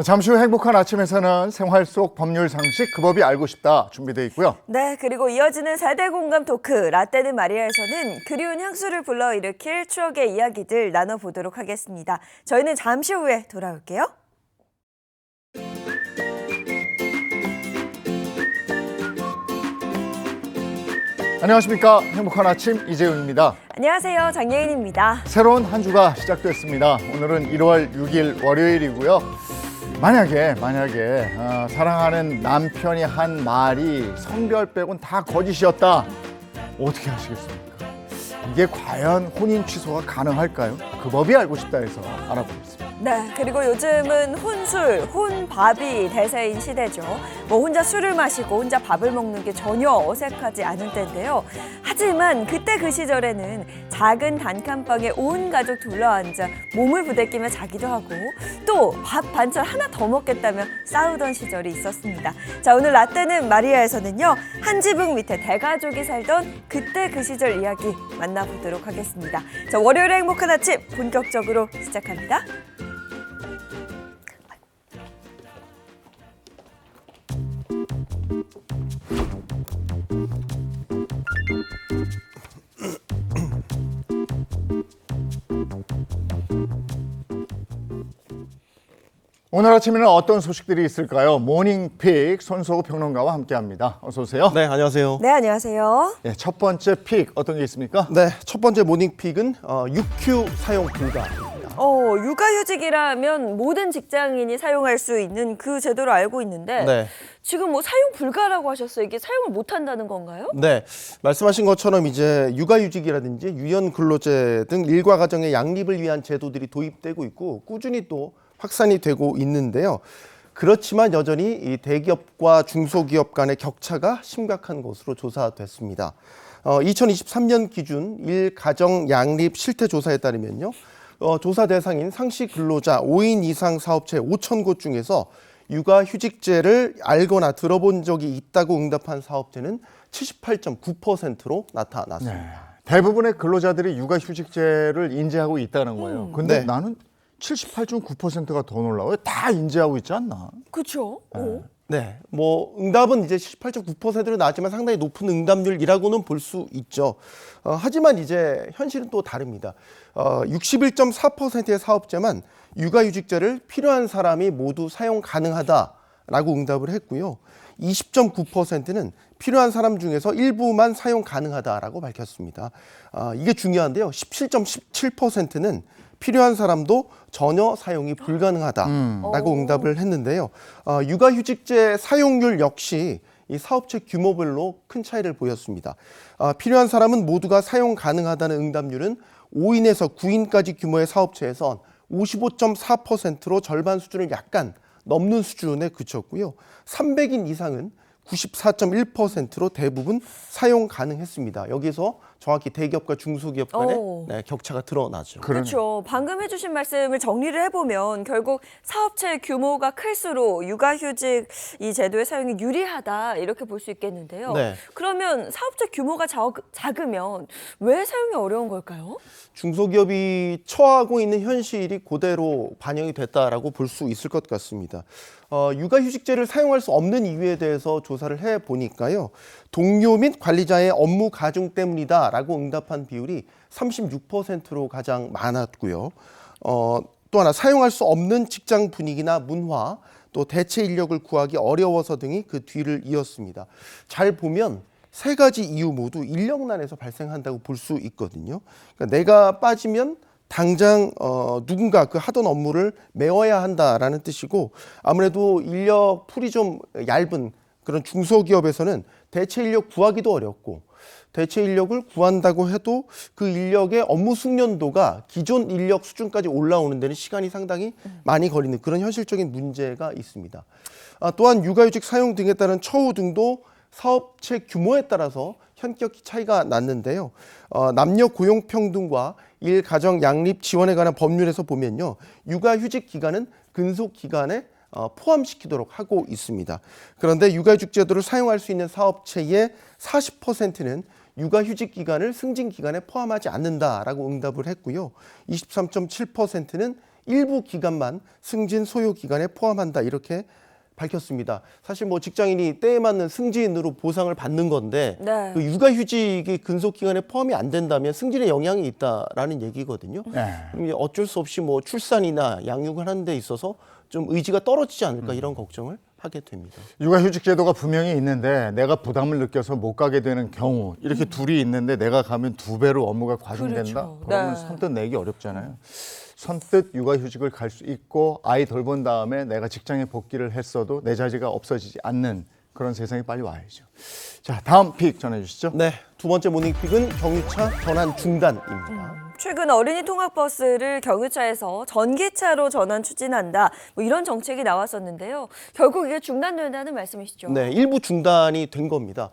잠시 후 행복한 아침에서는 생활 속 법률 상식 그 법이 알고 싶다 준비되어 있고요. 네, 그리고 이어지는 4대 공감 토크 라떼는 마리아에서는 그리운 향수를 불러일으킬 추억의 이야기들 나눠보도록 하겠습니다. 저희는 잠시 후에 돌아올게요. 안녕하십니까. 행복한 아침 이재훈입니다. 안녕하세요, 장예인입니다. 새로운 한 주가 시작됐습니다. 오늘은 1월 6일 월요일이고요. 만약에 사랑하는 남편이 한 말이 성별 빼곤 다 거짓이었다. 어떻게 하시겠습니까? 이게 과연 혼인 취소가 가능할까요? 그 법이 알고 싶다 해서 알아보겠습니다. 네, 그리고 요즘은 혼술, 혼밥이 대세인 시대죠. 혼자 술을 마시고 혼자 밥을 먹는 게 전혀 어색하지 않을 때인데요. 하지만 그때 그 시절에는 작은 단칸방에 온 가족 둘러앉아 몸을 부대끼며 자기도 하고 또 밥 반찬 하나 더 먹겠다며 싸우던 시절이 있었습니다. 자, 오늘 라떼는 마리아에서는요. 한 지붕 밑에 대가족이 살던 그때 그 시절 이야기 만나보도록 하겠습니다. 자, 월요일의 행복한 아침 본격적으로 시작합니다. 오늘 아침에는 어떤 소식들이 있을까요? 모닝픽 손석우 평론가와 함께합니다. 어서 오세요. 네, 안녕하세요. 네, 안녕하세요. 네, 첫 번째 픽 어떤 게 있습니까? 네, 첫 번째 모닝픽은 육휴 사용 불가입니다. 육아휴직이라면 모든 직장인이 사용할 수 있는 그 제도를 알고 있는데 네. 지금 사용 불가라고 하셨어요. 이게 사용을 못 한다는 건가요? 네, 말씀하신 것처럼 이제 육아휴직이라든지 유연근로제 등 일과 가정의 양립을 위한 제도들이 도입되고 있고 꾸준히 또 확산이 되고 있는데요. 그렇지만 여전히 이 대기업과 중소기업 간의 격차가 심각한 것으로 조사됐습니다. 2023년 기준 일가정 양립 실태조사에 따르면요. 조사 대상인 상시 근로자 5인 이상 사업체 5천 곳 중에서 육아휴직제를 알거나 들어본 적이 있다고 응답한 사업체는 78.9%로 나타났습니다. 네, 대부분의 근로자들이 육아휴직제를 인지하고 있다는 거예요. 근데 네. 나는 78.9%가 더 놀라워요. 다 인지하고 있지 않나? 그렇죠. 네, 응답은 이제 78.9%로 나왔지만 상당히 높은 응답률이라고는 볼 수 있죠. 하지만 이제 현실은 또 다릅니다. 61.4%의 사업자만 육아휴직제를 필요한 사람이 모두 사용 가능하다라고 응답을 했고요. 20.9%는 필요한 사람 중에서 일부만 사용 가능하다라고 밝혔습니다. 이게 중요한데요. 17.17%는 필요한 사람도 전혀 사용이 불가능하다라고 응답을 했는데요. 육아휴직제 사용률 역시 이 사업체 규모별로 큰 차이를 보였습니다. 필요한 사람은 모두가 사용 가능하다는 응답률은 5인에서 9인까지 규모의 사업체에선 55.4%로 절반 수준을 약간 넘는 수준에 그쳤고요. 300인 이상은 94.1%로 대부분 사용 가능했습니다. 여기서 정확히 대기업과 중소기업 간의 격차가 드러나죠. 그렇죠. 방금 해주신 말씀을 정리를 해보면 결국 사업체 규모가 클수록 육아휴직 이 제도의 사용이 유리하다 이렇게 볼 수 있겠는데요. 네. 그러면 사업체 규모가 작으면 왜 사용이 어려운 걸까요? 중소기업이 처하고 있는 현실이 그대로 반영이 됐다라고 볼 수 있을 것 같습니다. 육아휴직제를 사용할 수 없는 이유에 대해서 조사를 해보니까요. 동료 및 관리자의 업무 가중 때문이다라고 응답한 비율이 36%로 가장 많았고요. 또 하나 사용할 수 없는 직장 분위기나 문화, 또 대체 인력을 구하기 어려워서 등이 그 뒤를 이었습니다. 잘 보면 세 가지 이유 모두 인력난에서 발생한다고 볼 수 있거든요. 그러니까 내가 빠지면 당장 누군가 그 하던 업무를 메워야 한다라는 뜻이고 아무래도 인력 풀이 좀 얇은 그런 중소기업에서는 대체 인력 구하기도 어렵고 대체 인력을 구한다고 해도 그 인력의 업무 숙련도가 기존 인력 수준까지 올라오는 데는 시간이 상당히 많이 걸리는 그런 현실적인 문제가 있습니다. 또한 육아휴직 사용 등에 따른 처우 등도 사업체 규모에 따라서 현격히 차이가 났는데요. 남녀 고용 평등과 일가정 양립 지원에 관한 법률에서 보면요. 육아휴직 기간은 근속 기간에 포함시키도록 하고 있습니다. 그런데 육아휴직 제도를 사용할 수 있는 사업체의 40%는 육아휴직 기간을 승진 기간에 포함하지 않는다라고 응답을 했고요. 23.7%는 일부 기간만 승진 소요 기간에 포함한다 이렇게 밝혔습니다. 사실 뭐 직장인이 때에 맞는 승진으로 보상을 받는 건데 네. 그 육아휴직이 근속 기간에 포함이 안 된다면 승진에 영향이 있다라는 얘기거든요. 네. 그럼 이제 어쩔 수 없이 뭐 출산이나 양육을 하는 데 있어서 좀 의지가 떨어지지 않을까 이런 걱정을 하게 됩니다. 육아휴직 제도가 분명히 있는데 내가 부담을 느껴서 못 가게 되는 경우 이렇게 둘이 있는데 내가 가면 두 배로 업무가 과중된다? 그렇죠. 그러면 네. 선뜻 내기 어렵잖아요. 선뜻 육아휴직을 갈 수 있고 아이 돌본 다음에 내가 직장에 복귀를 했어도 내 자리가 없어지지 않는 그런 세상이 빨리 와야죠. 자, 다음 픽 전해주시죠. 네, 두 번째 모닝픽은 경유차 전환 중단입니다. 최근 어린이 통학버스를 경유차에서 전기차로 전환 추진한다. 뭐 이런 정책이 나왔었는데요. 결국 이게 중단된다는 말씀이시죠? 네, 일부 중단이 된 겁니다.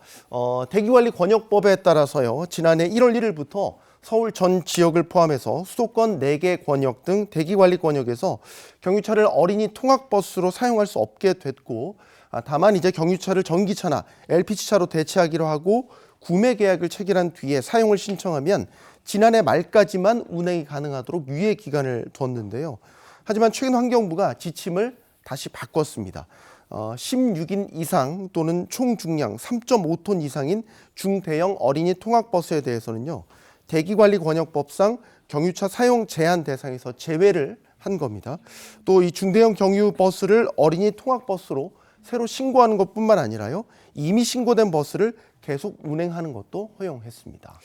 대기관리권역법에 따라서요, 지난해 1월 1일부터 서울 전 지역을 포함해서 수도권 4개 권역 등 대기관리 권역에서 경유차를 어린이 통학버스로 사용할 수 없게 됐고, 다만 이제 경유차를 전기차나 LPG차로 대체하기로 하고 구매 계약을 체결한 뒤에 사용을 신청하면 지난해 말까지만 운행이 가능하도록 유예 기간을 뒀는데요. 하지만 최근 환경부가 지침을 다시 바꿨습니다. 16인 이상 또는 총 중량 3.5톤 이상인 중대형 어린이 통학버스에 대해서는요, 대기관리권역법상 경유차 사용 제한 대상에서 제외를 한 겁니다. 또 이 중대형 경유 버스를 어린이 통학버스로 새로 신고하는 것뿐만 아니라요, 이미 신고된 버스를 계속 운행하는 것도 허용했습니다.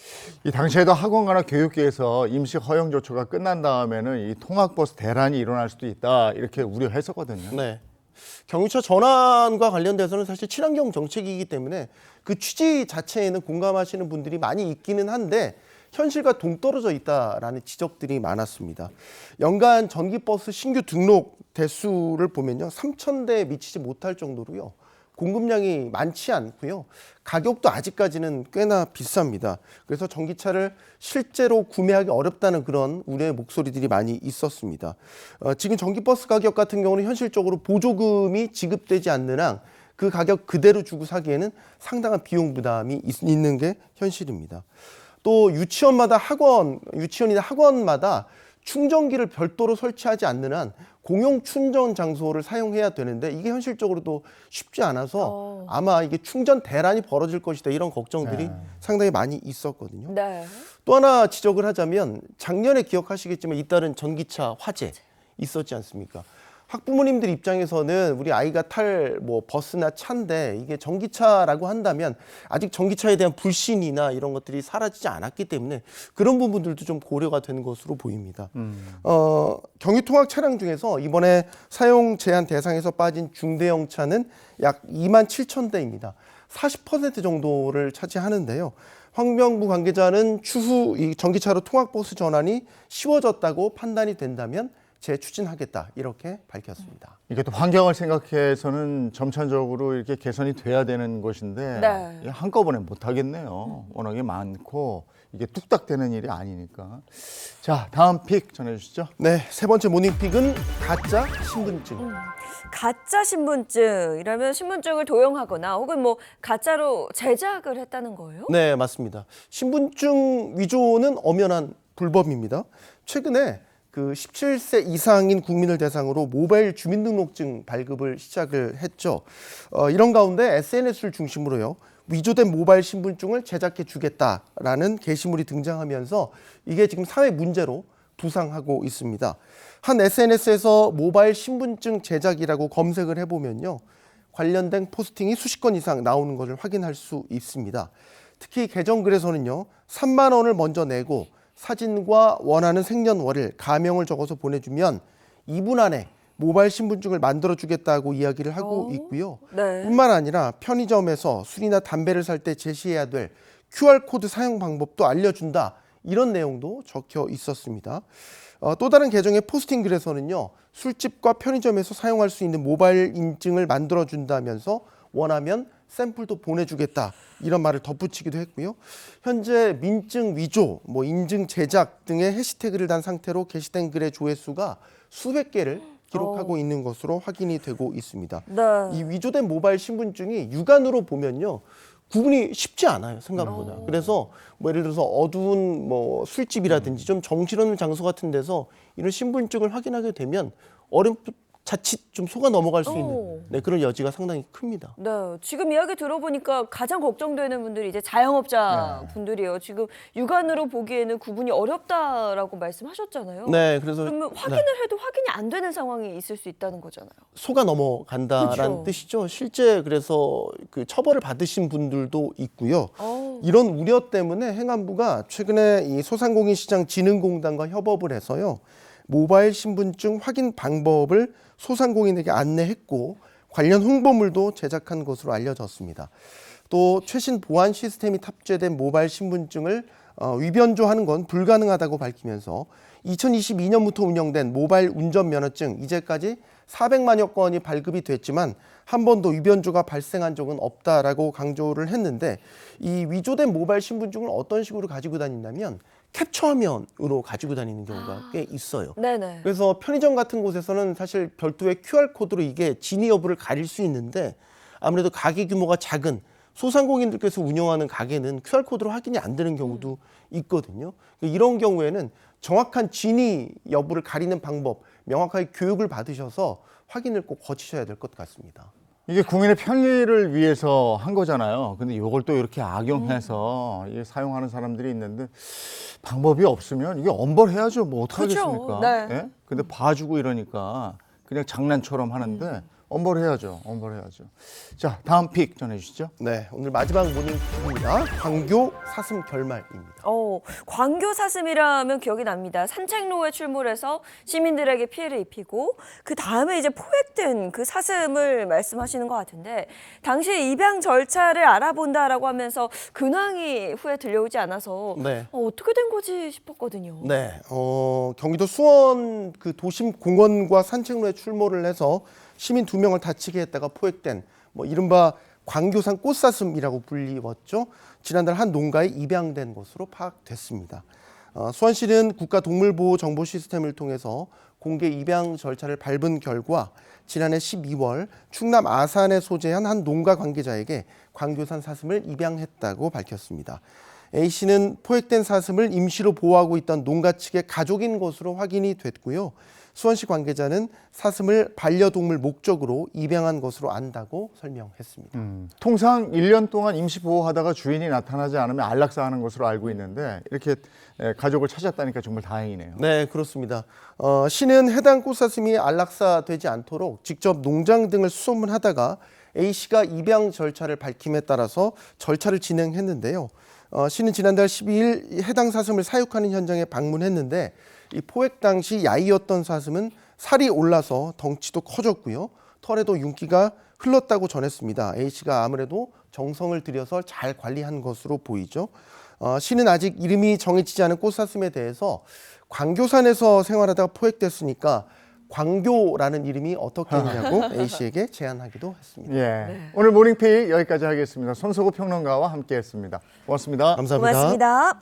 이 당시에도 학원가나 교육계에서 임시 허용 조처가 끝난 다음에는 이 통학버스 대란이 일어날 수도 있다 이렇게 우려했었거든요. 네. 경유차 전환과 관련돼서는 사실 친환경 정책이기 때문에 그 취지 자체에는 공감하시는 분들이 많이 있기는 한데 현실과 동떨어져 있다라는 지적들이 많았습니다. 연간 전기버스 신규 등록 대수를 보면요, 3,000대에 미치지 못할 정도로요, 공급량이 많지 않고요, 가격도 아직까지는 꽤나 비쌉니다. 그래서 전기차를 실제로 구매하기 어렵다는 그런 우려의 목소리들이 많이 있었습니다. 지금 전기버스 가격 같은 경우는 현실적으로 보조금이 지급되지 않는 한 그 가격 그대로 주고 사기에는 상당한 비용 부담이 있는 게 현실입니다. 또 유치원이나 학원마다 충전기를 별도로 설치하지 않는 한 공용 충전 장소를 사용해야 되는데 이게 현실적으로도 쉽지 않아서 아마 이게 충전 대란이 벌어질 것이다 이런 걱정들이 상당히 많이 있었거든요. 네. 또 하나 지적을 하자면 작년에 기억하시겠지만 잇따른 전기차 화재 있었지 않습니까? 학부모님들 입장에서는 우리 아이가 탈 뭐 버스나 차인데 이게 전기차라고 한다면 아직 전기차에 대한 불신이나 이런 것들이 사라지지 않았기 때문에 그런 부분들도 좀 고려가 되는 것으로 보입니다. 경유통학 차량 중에서 이번에 사용 제한 대상에서 빠진 중대형 차는 약 27,000대입니다. 40% 정도를 차지하는데요. 환경부 관계자는 추후 이 전기차로 통학버스 전환이 쉬워졌다고 판단이 된다면 재추진하겠다 이렇게 밝혔습니다. 이게 또 환경을 생각해서는 점차적으로 이렇게 개선이 돼야 되는 것인데 네. 이게 한꺼번에 못 하겠네요. 워낙에 많고 이게 뚝딱 되는 일이 아니니까. 자, 다음 픽 전해주시죠. 네, 세 번째 모닝픽은 가짜 신분증. 가짜 신분증이라면 신분증을 도용하거나 혹은 뭐 가짜로 제작을 했다는 거예요? 네, 맞습니다. 신분증 위조는 엄연한 불법입니다. 최근에 그 17세 이상인 국민을 대상으로 모바일 주민등록증 발급을 시작을 했죠. 이런 가운데 SNS를 중심으로요, 위조된 모바일 신분증을 제작해 주겠다라는 게시물이 등장하면서 이게 지금 사회 문제로 부상하고 있습니다. 한 SNS에서 모바일 신분증 제작이라고 검색을 해보면요, 관련된 포스팅이 수십 건 이상 나오는 것을 확인할 수 있습니다. 특히 계정글에서는요, 3만 원을 먼저 내고 사진과 원하는 생년월일, 가명을 적어서 보내주면 2분 안에 모바일 신분증을 만들어주겠다고 이야기를 하고 있고요. 네. 뿐만 아니라 편의점에서 술이나 담배를 살 때 제시해야 될 QR코드 사용 방법도 알려준다. 이런 내용도 적혀 있었습니다. 또 다른 계정의 포스팅 글에서는요, 술집과 편의점에서 사용할 수 있는 모바일 인증을 만들어준다면서 원하면 샘플도 보내주겠다 이런 말을 덧붙이기도 했고요. 현재 민증 위조, 인증 제작 등의 해시태그를 단 상태로 게시된 글의 조회수가 수백 개를 기록하고 있는 것으로 확인이 되고 있습니다. 네. 이 위조된 모바일 신분증이 육안으로 보면요, 구분이 쉽지 않아요, 생각보다. 그래서 뭐 예를 들어서 어두운 뭐 술집이라든지 좀 정신없는 장소 같은 데서 이런 신분증을 확인하게 되면 자칫 좀 속아 넘어갈 수 있는 네, 그런 여지가 상당히 큽니다. 네, 지금 이야기 들어보니까 가장 걱정되는 분들이 이제 자영업자 분들이에요. 지금 육안으로 보기에는 구분이 어렵다라고 말씀하셨잖아요. 네, 그래서 그러면 확인을 해도 확인이 안 되는 상황이 있을 수 있다는 거잖아요. 속아 넘어간다라는 그렇죠. 뜻이죠. 실제 그래서 그 처벌을 받으신 분들도 있고요. 어. 이런 우려 때문에 행안부가 최근에 이 소상공인시장진흥공단과 협업을 해서요. 모바일 신분증 확인 방법을 소상공인에게 안내했고 관련 홍보물도 제작한 것으로 알려졌습니다. 또 최신 보안 시스템이 탑재된 모바일 신분증을 위변조하는 건 불가능하다고 밝히면서 2022년부터 운영된 모바일 운전면허증 이제까지 400만여 건이 발급이 됐지만 한 번도 위변조가 발생한 적은 없다라고 강조를 했는데 이 위조된 모바일 신분증을 어떤 식으로 가지고 다닌다면 캡처화면으로 가지고 다니는 경우가 꽤 있어요. 네네. 그래서 편의점 같은 곳에서는 사실 별도의 QR코드로 이게 진위 여부를 가릴 수 있는데 아무래도 가게 규모가 작은 소상공인들께서 운영하는 가게는 QR코드로 확인이 안 되는 경우도 있거든요. 이런 경우에는 정확한 진위 여부를 가리는 방법, 명확하게 교육을 받으셔서 확인을 꼭 거치셔야 될 것 같습니다. 이게 국민의 편리를 위해서 한 거잖아요. 근데 이걸 또 이렇게 악용해서 이게 사용하는 사람들이 있는데 방법이 없으면 이게 엄벌해야죠. 뭐 어떡하겠습니까? 그렇죠. 네. 예? 근데 봐주고 이러니까 그냥 장난처럼 하는데 엄벌해야죠. 엄벌해야죠. 자, 다음 픽 전해주시죠. 네, 오늘 마지막 모닝입니다. 광교 사슴 결말입니다. 광교 사슴이라면 기억이 납니다. 산책로에 출몰해서 시민들에게 피해를 입히고 그 다음에 이제 포획된 그 사슴을 말씀하시는 것 같은데 당시 입양 절차를 알아본다라고 하면서 근황이 후에 들려오지 않아서 네. 어떻게 된 거지 싶었거든요. 네, 경기도 수원 그 도심 공원과 산책로에 출몰을 해서 시민 2명을 다치게 했다가 포획된 뭐 이른바 광교산 꽃사슴이라고 불리웠죠. 지난달 한 농가에 입양된 것으로 파악됐습니다. 수원시는 국가동물보호 정보 시스템을 통해서 공개 입양 절차를 밟은 결과 지난해 12월 충남 아산에 소재한 한 농가 관계자에게 광교산 사슴을 입양했다고 밝혔습니다. A씨는 포획된 사슴을 임시로 보호하고 있던 농가 측의 가족인 것으로 확인이 됐고요. 수원시 관계자는 사슴을 반려동물 목적으로 입양한 것으로 안다고 설명했습니다. 통상 1년 동안 임시 보호하다가 주인이 나타나지 않으면 안락사하는 것으로 알고 있는데 이렇게 가족을 찾았다니까 정말 다행이네요. 네, 그렇습니다. 시는 해당 꽃사슴이 안락사되지 않도록 직접 농장 등을 수소문하다가 A씨가 입양 절차를 밝힘에 따라서 절차를 진행했는데요. 시는 지난달 12일 해당 사슴을 사육하는 현장에 방문했는데 이 포획 당시 야이였던 사슴은 살이 올라서 덩치도 커졌고요. 털에도 윤기가 흘렀다고 전했습니다. A씨가 아무래도 정성을 들여서 잘 관리한 것으로 보이죠. 시는 아직 이름이 정해지지 않은 꽃사슴에 대해서 광교산에서 생활하다가 포획됐으니까 광교라는 이름이 어떻겠냐고 A씨에게 제안하기도 했습니다. 예. 오늘 모닝페이 여기까지 하겠습니다. 손석구 평론가와 함께했습니다. 고맙습니다. 감사합니다. 고맙습니다.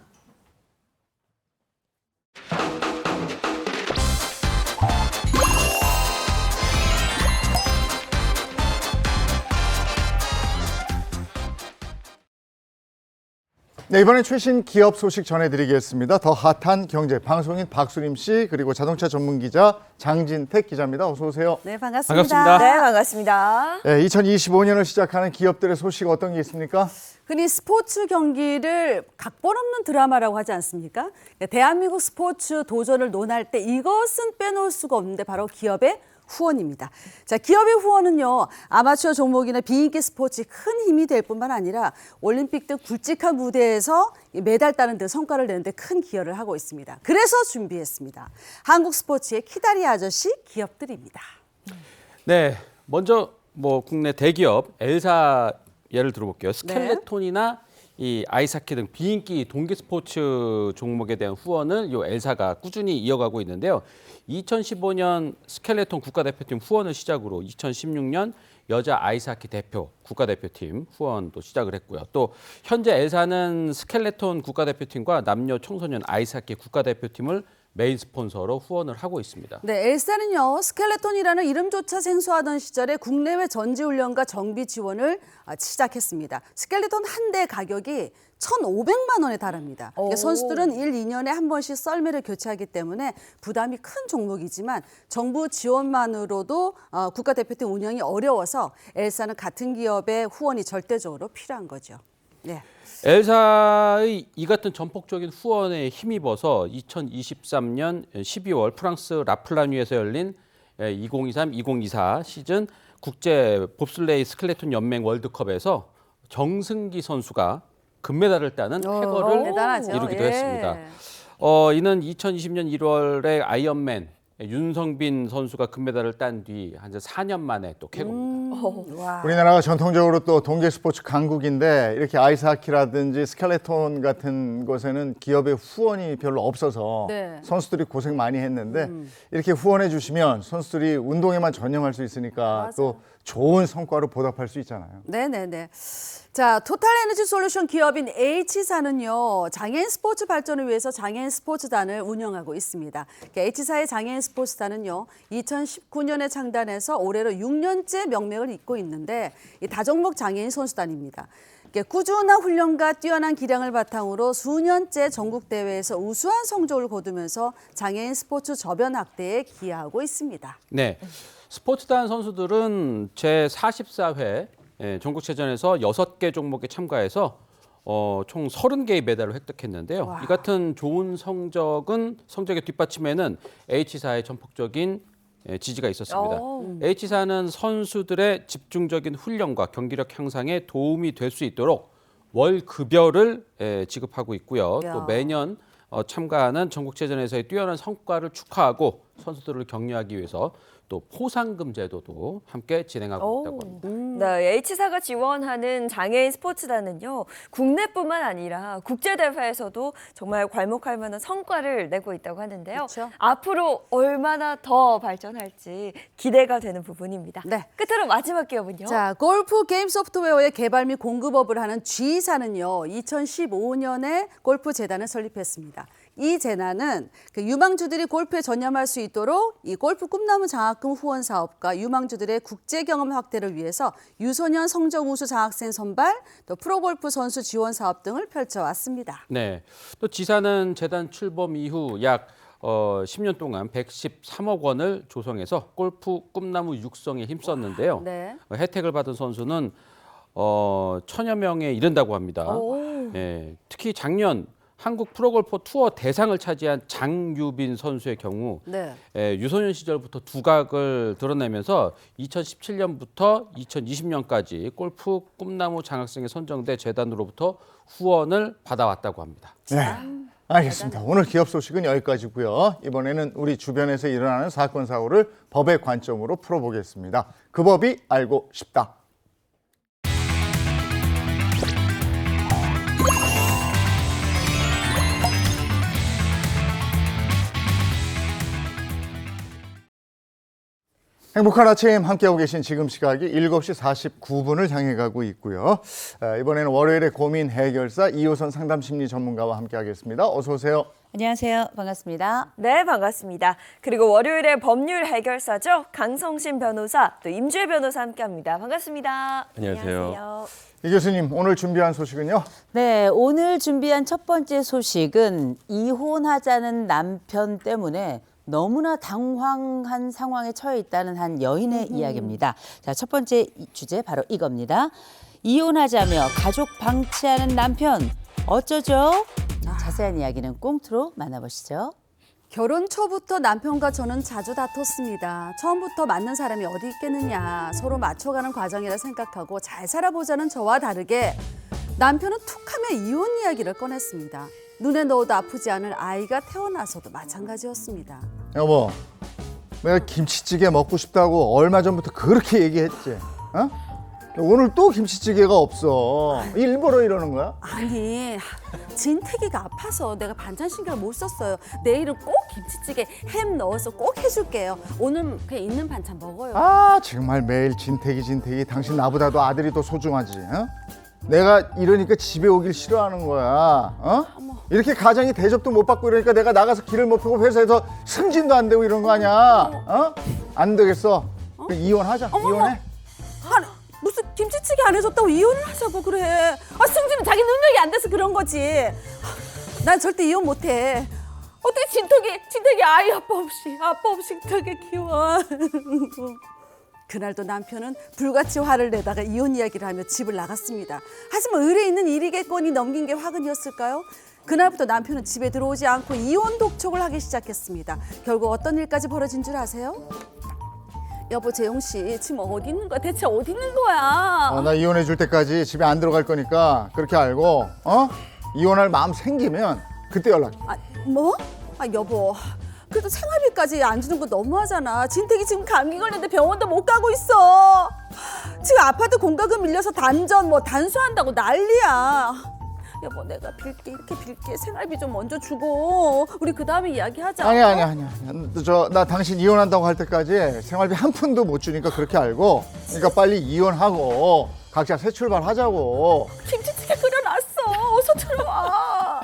네, 이번에 최신 기업 소식 전해드리겠습니다. 더 핫한 경제 방송인 박수림 씨 그리고 자동차 전문 기자 장진택 기자입니다. 어서 오세요. 네, 반갑습니다. 반갑습니다. 네, 반갑습니다. 네, 2025년을 시작하는 기업들의 소식 어떤 게 있습니까? 흔히 스포츠 경기를 각본 없는 드라마라고 하지 않습니까? 대한민국 스포츠 도전을 논할 때 이것은 빼놓을 수가 없는데 바로 기업의 후원입니다. 자, 기업의 후원은요, 아마추어 종목이나 비인기 스포츠에 큰 힘이 될 뿐만 아니라 올림픽 등 굵직한 무대에서 메달 따는 데 성과를 내는 데 큰 기여를 하고 있습니다. 그래서 준비했습니다. 한국 스포츠의 키다리 아저씨 기업들입니다. 네, 먼저 뭐 국내 대기업 엘사 예를 들어볼게요. 스켈레톤이나 이 아이스하키 등 비인기 동계 스포츠 종목에 대한 후원을 이 엘사가 꾸준히 이어가고 있는데요. 2015년 스켈레톤 국가대표팀 후원을 시작으로 2016년 여자 아이스하키 대표 국가대표팀 후원도 시작을 했고요. 또 현재 엘사는 스켈레톤 국가대표팀과 남녀 청소년 아이스하키 국가대표팀을 메인 스폰서로 후원을 하고 있습니다. 네, 엘사는요, 스켈레톤이라는 이름조차 생소하던 시절에 국내외 전지훈련과 정비 지원을 시작했습니다. 스켈레톤 한 대 가격이 1,500만 원에 달합니다. 오. 선수들은 1, 2년에 한 번씩 썰매를 교체하기 때문에 부담이 큰 종목이지만 정부 지원만으로도 국가대표팀 운영이 어려워서 엘사는 같은 기업의 후원이 절대적으로 필요한 거죠. 네. 엘사의 이 같은 전폭적인 후원에 힘입어서 2023년 12월 프랑스 라플라뉴에서 열린 2023-2024 시즌 국제 봅슬레이 스켈레톤 연맹 월드컵에서 정승기 선수가 금메달을 따는 쾌거를 대단하죠. 이루기도 예. 했습니다. 이는 2020년 1월에 아이언맨 윤성빈 선수가 금메달을 딴 뒤 한 4년 만에 또 쾌거입니다. 와. 우리나라가 전통적으로 또 동계 스포츠 강국인데 이렇게 아이스하키라든지 스켈레톤 같은 것에는 기업의 후원이 별로 없어서 네. 선수들이 고생 많이 했는데 이렇게 후원해 주시면 선수들이 운동에만 전념할 수 있으니까 또 좋은 성과로 보답할 수 있잖아요. 네네네. 자, 토탈 에너지 솔루션 기업인 H사는요, 장애인 스포츠 발전을 위해서 장애인 스포츠단을 운영하고 있습니다. H사의 장애인 스포츠단은요, 2019년에 창단해서 올해로 6년째 명맥을 잇고 있는데 이 다종목 장애인 선수단입니다. 꾸준한 훈련과 뛰어난 기량을 바탕으로 수년째 전국 대회에서 우수한 성적을 거두면서 장애인 스포츠 저변 확대에 기여하고 있습니다. 네, 스포츠단 선수들은 제44회 전국체전에서 6개 종목에 참가해서 총 30개의 메달을 획득했는데요. 와. 이 같은 좋은 성적의 뒷받침에는 H사의 전폭적인 지지가 있었습니다. H사는 선수들의 집중적인 훈련과 경기력 향상에 도움이 될 수 있도록 월 급여를 지급하고 있고요. 야. 또 매년 참가하는 전국체전에서의 뛰어난 성과를 축하하고 선수들을 격려하기 위해서 또 포상금 제도도 함께 진행하고 있다고 합니다. 네, H사가 지원하는 장애인 스포츠단은요, 국내뿐만 아니라 국제대회에서도 정말 괄목할 만한 성과를 내고 있다고 하는데요. 그쵸? 앞으로 얼마나 더 발전할지 기대가 되는 부분입니다. 네. 끝으로 마지막 기업은요. 자, 골프 게임 소프트웨어의 개발 및 공급업을 하는 G사는요, 2015년에 골프 재단을 설립했습니다. 이 재단은 유망주들이 골프에 전념할 수 있도록 이 골프 꿈나무 장학금 후원 사업과 유망주들의 국제 경험 확대를 위해서 유소년 성적 우수 장학생 선발, 또 프로골프 선수 지원 사업 등을 펼쳐왔습니다. 네, 또 지사는 재단 출범 이후 약 10년 동안 113억 원을 조성해서 골프 꿈나무 육성에 힘썼는데요. 네. 혜택을 받은 선수는 1,000여 명에 이른다고 합니다. 예, 특히 작년 한국 프로골퍼 투어 대상을 차지한 장유빈 선수의 경우 네. 유소년 시절부터 두각을 드러내면서 2017년부터 2020년까지 골프 꿈나무 장학생에 선정돼 재단으로부터 후원을 받아왔다고 합니다. 네, 알겠습니다. 오늘 기업 소식은 여기까지고요. 이번에는 우리 주변에서 일어나는 사건 사고를 법의 관점으로 풀어보겠습니다. 그 법이 알고 싶다. 행복한 아침 함께하고 계신 지금 시각이 7시 49분을 향해 가고 있고요. 이번에는 월요일의 고민 해결사 이호선 상담심리 전문가와 함께하겠습니다. 어서 오세요. 안녕하세요. 반갑습니다. 네, 반갑습니다. 그리고 월요일에 법률 해결사죠. 강성신 변호사, 또 임주혜 변호사 함께합니다. 반갑습니다. 안녕하세요. 이 교수님, 오늘 준비한 소식은요? 네, 오늘 준비한 첫 번째 소식은 이혼하자는 남편 때문에 너무나 당황한 상황에 처해 있다는 한 여인의 이야기입니다. 자, 첫 번째 주제 바로 이겁니다. 이혼하자며 가족 방치하는 남편 어쩌죠? 자세한 이야기는 꽁트로 만나보시죠. 결혼 초부터 남편과 저는 자주 다퉜습니다. 처음부터 맞는 사람이 어디 있겠느냐. 서로 맞춰가는 과정이라 생각하고 잘 살아보자는 저와 다르게 남편은 툭하면 이혼 이야기를 꺼냈습니다. 눈에 넣어도 아프지 않을 아이가 태어나서도 마찬가지였습니다. 여보, 내가 김치찌개 먹고 싶다고 얼마 전부터 그렇게 얘기했지. 어? 오늘 또 김치찌개가 없어. 일부러 이러는 거야? 아니, 진태기가 아파서 내가 반찬 신경을 못 썼어요. 내일은 꼭 김치찌개 햄 넣어서 꼭 해줄게요. 오늘 그냥 있는 반찬 먹어요. 아, 정말 매일 진택이. 당신 나보다도 아들이 더 소중하지. 어? 내가 이러니까 집에 오길 싫어하는 거야. 어? 이렇게 가정이 대접도 못 받고 이러니까 내가 나가서 길을 못 펴고 회사에서 승진도 안 되고 이런 거 아니야. 어? 안 되겠어. 그냥 이혼하자. 이혼해. 아니, 무슨 김치찌개 안 해줬다고 이혼을 하자고 그래. 승진은 자기 능력이 안 돼서 그런 거지. 난 절대 이혼 못해. 어떻게 진택이 아이 아빠 없이 되게 키워. 그날도 남편은 불같이 화를 내다가 이혼 이야기를 하며 집을 나갔습니다. 하지만 의뢰 있는 일이겠거니 넘긴 게 화근이었을까요? 그날부터 남편은 집에 들어오지 않고 이혼 독촉을 하기 시작했습니다. 결국 어떤 일까지 벌어진 줄 아세요? 여보, 재용 씨 지금 어디 있는 거야? 대체 어디 있는 거야? 나 이혼해 줄 때까지 집에 안 들어갈 거니까 그렇게 알고 이혼할 마음 생기면 그때 연락해. 뭐? 여보, 그래도 생활비까지 안 주는 거 너무하잖아. 진택이 지금 감기 걸렸는데 병원도 못 가고 있어. 지금 아파트 공과금 밀려서 단수한다고 난리야. 여보, 내가 이렇게 빌게. 생활비 좀 먼저 주고 우리 그 다음에 이야기하자. 아니야. 나 당신 이혼한다고 할 때까지 생활비 한 푼도 못 주니까 그렇게 알고. 그러니까 빨리 이혼하고 각자 새 출발하자고. 김치찌개 끓여놨어. 어서 들어와.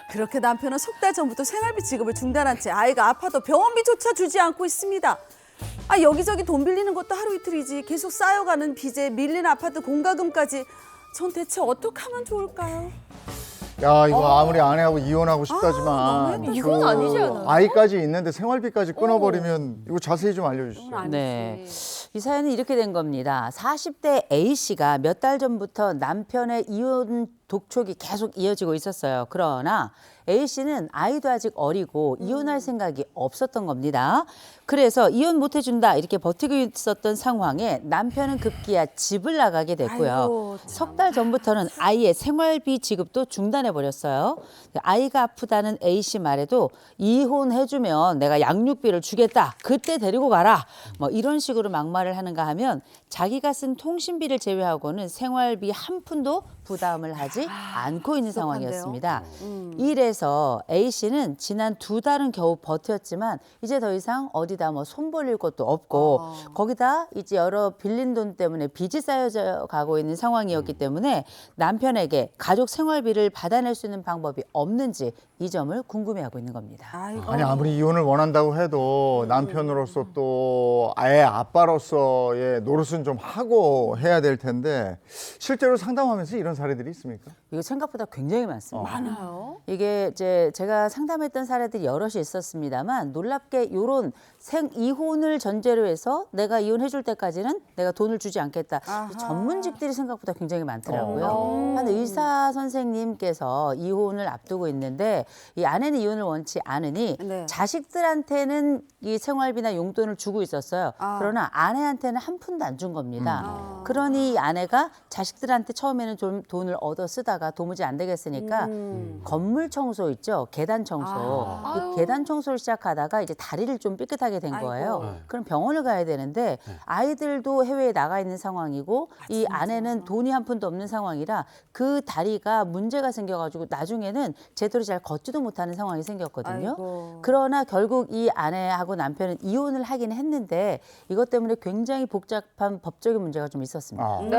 그렇게 남편은 석 달 전부터 생활비 지급을 중단한 채 아이가 아파도 병원비조차 주지 않고 있습니다. 여기저기 돈 빌리는 것도 하루 이틀이지 계속 쌓여가는 빚에 밀린 아파트 공과금까지. 전 대체 어떻게 하면 좋을까요? 야, 이거 아무리 아내하고 이혼하고 싶다지만 너무했다. 이건 아니지 않아요? 아이까지 있는데 생활비까지 끊어버리면 이거 자세히 좀 알려주시죠. 네. 이 사연은 이렇게 된 겁니다. 40대 A씨가 몇 달 전부터 남편의 이혼 독촉이 계속 이어지고 있었어요. 그러나 A씨는 아이도 아직 어리고 이혼할 생각이 없었던 겁니다. 그래서 이혼 못 해준다 이렇게 버티고 있었던 상황에 남편은 급기야 집을 나가게 됐고요. 아이고, 참. 석 달 전부터는 아이의 생활비 지급도 중단해버렸어요. 아이가 아프다는 A씨 말에도 이혼해주면 내가 양육비를 주겠다. 그때 데리고 가라. 뭐 이런 식으로 막말을 하는가 하면 자기가 쓴 통신비를 제외하고는 생활비 한 푼도 부담을 하지 않고 있는 섭섭한데요? 상황이었습니다. 이래서 A씨는 지난 2달은 겨우 버텼지만 이제 더 이상 어디다 손 벌릴 것도 없고 거기다 이제 여러 빌린 돈 때문에 빚이 쌓여져 가고 있는 상황이었기 때문에 남편에게 가족 생활비를 받아낼 수 있는 방법이 없는지 이 점을 궁금해하고 있는 겁니다. 아니 아무리 이혼을 원한다고 해도 남편으로서 또 아예 아빠로서의 노릇은 좀 하고 해야 될 텐데 실제로 상담하면서 이런 사례들이 있습니까? 이거 생각보다 굉장히 많습니다. 많아요. 이게 이제 제가 상담했던 사례들이 여럿이 있었습니다만 놀랍게 이런 이혼을 전제로 해서 내가 이혼해줄 때까지는 내가 돈을 주지 않겠다. 전문직들이 생각보다 굉장히 많더라고요. 한 의사 선생님께서 이혼을 앞두고 있는데 이 아내는 이혼을 원치 않으니 네. 자식들한테는 이 생활비나 용돈을 주고 있었어요. 그러나 아내한테는 한 푼도 안 준 겁니다. 그러니 이 아내가 자식들한테 처음에는 좀 돈을 얻어 쓰다가 도무지 안 되겠으니까 건물 청소 있죠, 계단 청소. 이 계단 청소를 시작하다가 이제 다리를 좀 삐끗하게 된 거예요. 그럼 병원을 가야 되는데 아이들도 해외에 나가 있는 상황이고 이 아내는 돈이 한 푼도 없는 상황이라 그 다리가 문제가 생겨가지고 나중에는 제대로 잘 걷지도 못하는 상황이 생겼거든요. 아이고. 그러나 결국 이 아내하고 남편은 이혼을 하긴 했는데 이것 때문에 굉장히 복잡한 법적인 문제가 좀 있었습니다. 네.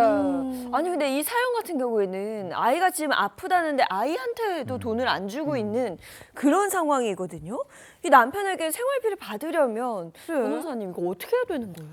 아니 근데 이 사연 같은 경우에는 아이가 지금 아프다는데 아이한테도 돈을 안 주고 있는 그런 상황이거든요. 이 남편에게 생활비를 받으려면 변호사님 이거 어떻게 해야 되는 거예요?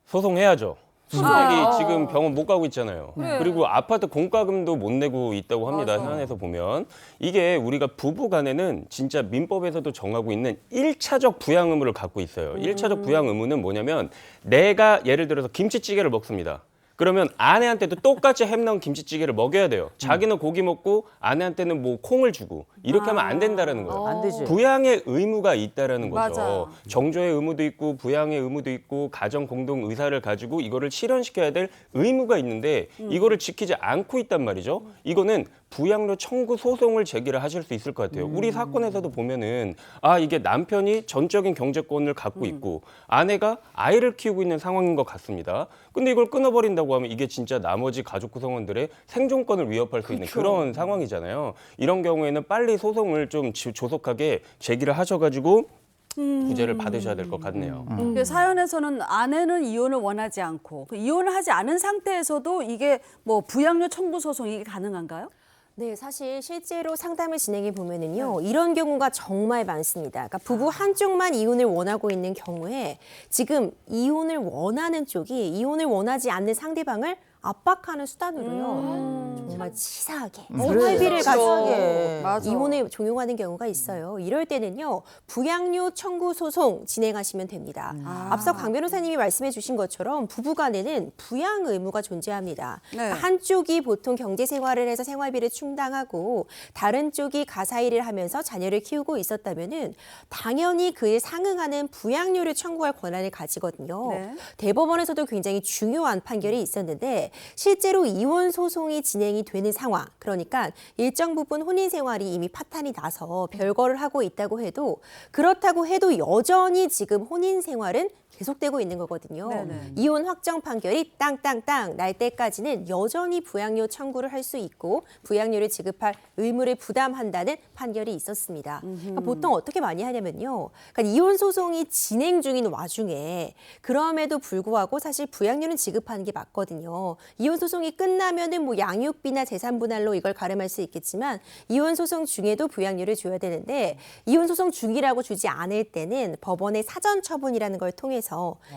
소송해야죠. 진택이 지금 병원 못 가고 있잖아요. 그리고 아파트 공과금도 못 내고 있다고 합니다. 현안에서 보면. 이게 우리가 부부 간에는 진짜 민법에서도 정하고 있는 1차적 부양 의무를 갖고 있어요. 1차적 부양 의무는 뭐냐면 내가 예를 들어서 김치찌개를 먹습니다. 그러면 아내한테도 똑같이 햄 넣은 김치찌개를 먹여야 돼요. 자기는 고기 먹고 아내한테는 뭐 콩을 주고 이렇게 하면 안 된다라는 거예요. 안 되지. 부양의 의무가 있다라는 거죠. 맞아요. 정조의 의무도 있고 부양의 의무도 있고 가정 공동 의사를 가지고 이거를 실현시켜야 될 의무가 있는데 이거를 지키지 않고 있단 말이죠. 이거는 부양료 청구 소송을 제기를 하실 수 있을 것 같아요. 우리 사건에서도 보면은 이게 남편이 전적인 경제권을 갖고 있고 아내가 아이를 키우고 있는 상황인 것 같습니다. 근데 이걸 끊어버린다고 하면 이게 진짜 나머지 가족 구성원들의 생존권을 위협할 수 있는 그런 상황이잖아요. 이런 경우에는 빨리 소송을 좀 조속하게 제기를 하셔가지고 구제를 받으셔야 될 것 같네요. 그 사연에서는 아내는 이혼을 원하지 않고 그 이혼을 하지 않은 상태에서도 이게 뭐 부양료 청구 소송 이게 가능한가요? 네, 사실 실제로 상담을 진행해 보면은요, 이런 경우가 정말 많습니다. 그러니까 부부 한쪽만 이혼을 원하고 있는 경우에 지금 이혼을 원하는 쪽이 이혼을 원하지 않는 상대방을 압박하는 수단으로요. 정말 치사하게 생활비를 가지고 맞아. 이혼을 종용하는 경우가 있어요. 이럴 때는요, 부양료 청구 소송 진행하시면 됩니다. 앞서 강 변호사님이 말씀해 주신 것처럼 부부간에는 부양 의무가 존재합니다. 네. 그러니까 한쪽이 보통 경제 생활을 해서 생활비를 충당하고 다른 쪽이 가사 일을 하면서 자녀를 키우고 있었다면은 당연히 그에 상응하는 부양료를 청구할 권한을 가지거든요. 네. 대법원에서도 굉장히 중요한 판결이 있었는데 실제로 이혼 소송이 진행이 되는 상황, 그러니까 일정 부분 혼인 생활이 이미 파탄이 나서 별거를 하고 있다고 해도 그렇다고 해도 여전히 지금 혼인 생활은 계속되고 있는 거거든요. 네네. 이혼 확정 판결이 땅땅땅 날 때까지는 여전히 부양료 청구를 할 수 있고 부양료를 지급할 의무를 부담한다는 판결이 있었습니다. 그러니까 보통 어떻게 많이 하냐면요. 그러니까 이혼 소송이 진행 중인 와중에 그럼에도 불구하고 사실 부양료는 지급하는 게 맞거든요. 이혼 소송이 끝나면은 뭐 양육비나 재산 분할로 이걸 가름할 수 있겠지만 이혼 소송 중에도 부양료를 줘야 되는데 이혼 소송 중이라고 주지 않을 때는 법원의 사전 처분이라는 걸 통해서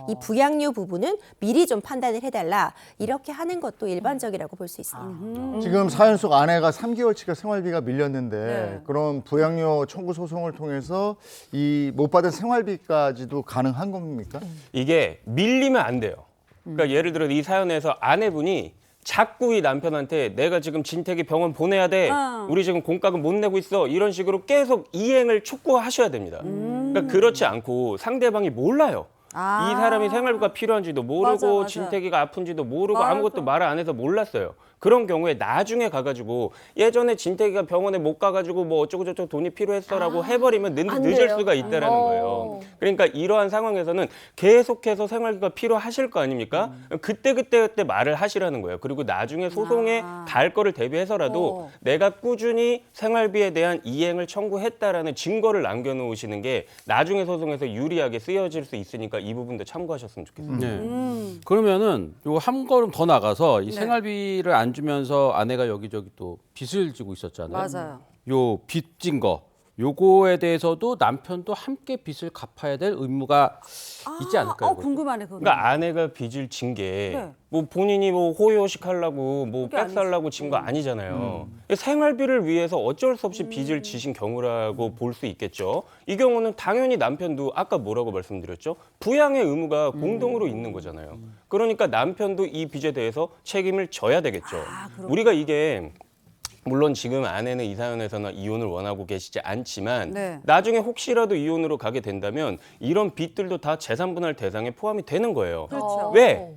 이 부양료 부분은 미리 좀 판단을 해달라 이렇게 하는 것도 일반적이라고 볼 수 있습니다. 지금 사연 속 아내가 3개월치가 생활비가 밀렸는데 네. 그럼 부양료 청구 소송을 통해서 이 못 받은 생활비까지도 가능한 겁니까? 이게 밀리면 안 돼요. 그러니까 예를 들어 이 사연에서 아내분이 자꾸 이 남편한테 내가 지금 진택이 병원 보내야 돼. 우리 지금 공과금 못 내고 있어. 이런 식으로 계속 이행을 촉구하셔야 됩니다. 그러니까 그렇지 않고 상대방이 몰라요. 이 사람이 생활비가 필요한지도 모르고 맞아, 맞아. 진택이가 아픈지도 모르고 맞아. 아무것도 말을 안 해서 몰랐어요. 그런 경우에 나중에 가가지고 예전에 진택이가 병원에 못 가가지고 뭐 어쩌고저쩌고 돈이 필요했어라고 해버리면 안 늦을 돼요. 수가 있다라는 거예요. 그러니까 이러한 상황에서는 계속해서 생활비가 필요하실 거 아닙니까? 그때 말을 하시라는 거예요. 그리고 나중에 소송에 갈 거를 대비해서라도 내가 꾸준히 생활비에 대한 이행을 청구했다라는 증거를 남겨놓으시는 게 나중에 소송에서 유리하게 쓰여질 수 있으니까 이 부분도 참고하셨으면 좋겠습니다. 네. 그러면은 요 한 걸음 더 나가서 이 생활비를 안 주면서 아내가 여기저기 또 빚을 지고 있었잖아요. 맞아요. 요 빚진 거 요거에 대해서도 남편도 함께 빚을 갚아야 될 의무가 있지 않을까요? 그것도? 궁금하네 그거. 그러니까 아내가 빚을 진 게 네. 뭐 본인이 뭐 호의호식 하려고 뭐 그게 빽살라고 진 거 아니잖아요. 생활비를 위해서 어쩔 수 없이 빚을 지신 경우라고 볼 수 있겠죠. 이 경우는 당연히 남편도 아까 뭐라고 말씀드렸죠? 부양의 의무가 공동으로 있는 거잖아요. 그러니까 남편도 이 빚에 대해서 책임을 져야 되겠죠. 우리가 이게 물론 지금 아내는 이 사연에서는 이혼을 원하고 계시지 않지만 네. 나중에 혹시라도 이혼으로 가게 된다면 이런 빚들도 다 재산분할 대상에 포함이 되는 거예요. 그렇죠. 왜?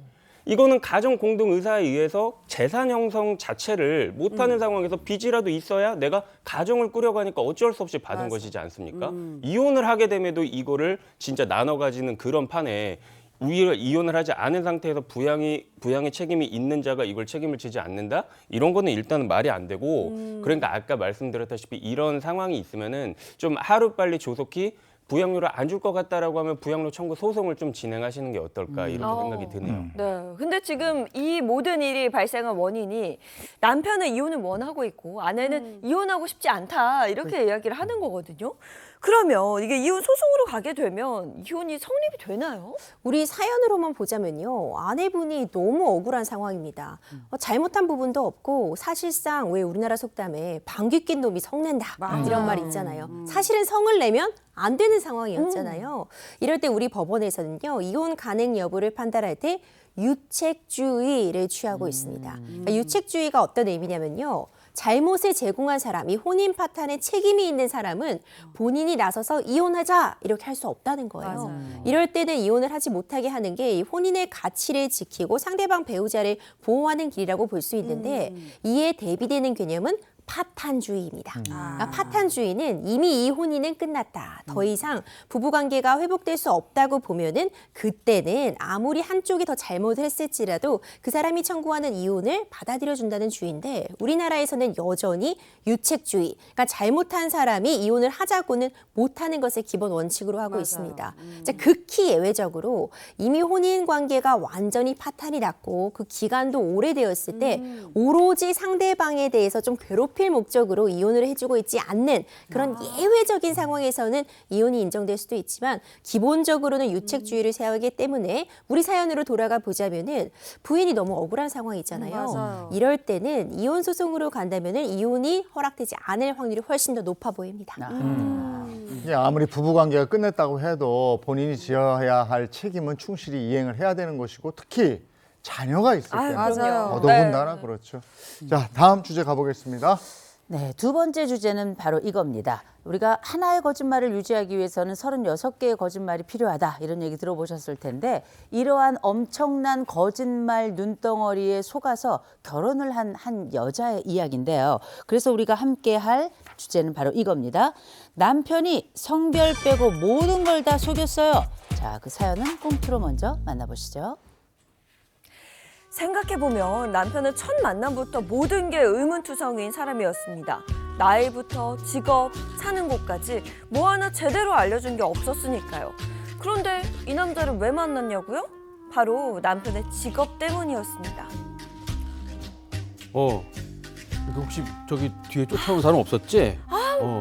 이거는 가정 공동 의사에 의해서 재산 형성 자체를 못하는 상황에서 빚이라도 있어야 내가 가정을 꾸려가니까 어쩔 수 없이 받은 것이지 않습니까? 이혼을 하게 됨에도 이거를 진짜 나눠 가지는 그런 판에 오히려 이혼을 하지 않은 상태에서 부양의 책임이 있는 자가 이걸 책임을 지지 않는다? 이런 거는 일단은 말이 안 되고 그러니까 아까 말씀드렸다시피 이런 상황이 있으면은 좀 하루빨리 조속히 부양료를 안 줄 것 같다라고 하면 부양료 청구 소송을 좀 진행하시는 게 어떨까 이렇게 생각이 드네요. 네. 근데 지금 이 모든 일이 발생한 원인이 남편은 이혼을 원하고 있고 아내는 이혼하고 싶지 않다 이렇게 이야기를 하는 거거든요. 그러면 이게 이혼 소송으로 가게 되면 이혼이 성립이 되나요? 우리 사연으로만 보자면요. 아내분이 너무 억울한 상황입니다. 잘못한 부분도 없고 사실상 왜 우리나라 속담에 방귀 낀 놈이 성낸다 이런 말 있잖아요. 사실은 성을 내면 안 되는 상황이었잖아요. 이럴 때 우리 법원에서는요. 이혼 가능 여부를 판단할 때 유책주의를 취하고 있습니다. 그러니까 유책주의가 어떤 의미냐면요. 잘못을 제공한 사람이 혼인 파탄에 책임이 있는 사람은 본인이 나서서 이혼하자 이렇게 할 수 없다는 거예요. 맞아요. 이럴 때는 이혼을 하지 못하게 하는 게 이 혼인의 가치를 지키고 상대방 배우자를 보호하는 길이라고 볼 수 있는데 이에 대비되는 개념은 파탄주의입니다. 그러니까 파탄주의는 이미 이 혼인은 끝났다. 더 이상 부부관계가 회복될 수 없다고 보면은 그때는 아무리 한쪽이 더 잘못을 했을지라도 그 사람이 청구하는 이혼을 받아들여준다는 주의인데 우리나라에서는 여전히 유책주의, 그러니까 잘못한 사람이 이혼을 하자고는 못하는 것을 기본 원칙으로 하고 있습니다. 자, 극히 예외적으로 이미 혼인 관계가 완전히 파탄이 났고 그 기간도 오래되었을 때 오로지 상대방에 대해서 좀 괴롭힐 목적으로 이혼을 해주고 있지 않는 그런 예외적인 상황에서는 이혼이 인정될 수도 있지만 기본적으로는 유책주의를 세우기 때문에 우리 사연으로 돌아가 보자면은 부인이 너무 억울한 상황이잖아요. 맞아요. 이럴 때는 이혼 소송으로 간다면은 이혼이 허락되지 않을 확률이 훨씬 더 높아 보입니다. 이게 아무리 부부관계가 끝냈다고 해도 본인이 지어야 할 책임은 충실히 이행을 해야 되는 것이고 특히 자녀가 있을 때는 맞아요. 더더군다나 그렇죠. 자, 다음 주제 가보겠습니다. 네, 두 번째 주제는 바로 이겁니다. 우리가 하나의 거짓말을 유지하기 위해서는 36개의 거짓말이 필요하다. 이런 얘기 들어보셨을 텐데 이러한 엄청난 거짓말 눈덩어리에 속아서 결혼을 한 여자의 이야기인데요. 그래서 우리가 함께 할 주제는 바로 이겁니다. 남편이 성별 빼고 모든 걸 다 속였어요. 자, 그 사연은 꽁트로 먼저 만나보시죠. 생각해보면 남편은 첫 만남부터 모든 게 의문투성인 사람이었습니다. 나이부터 직업, 사는 곳까지 뭐 하나 제대로 알려준 게 없었으니까요. 그런데 이 남자를 왜 만났냐고요? 바로 남편의 직업 때문이었습니다. 이거 혹시 저기 뒤에 쫓아오는 사람 없었지?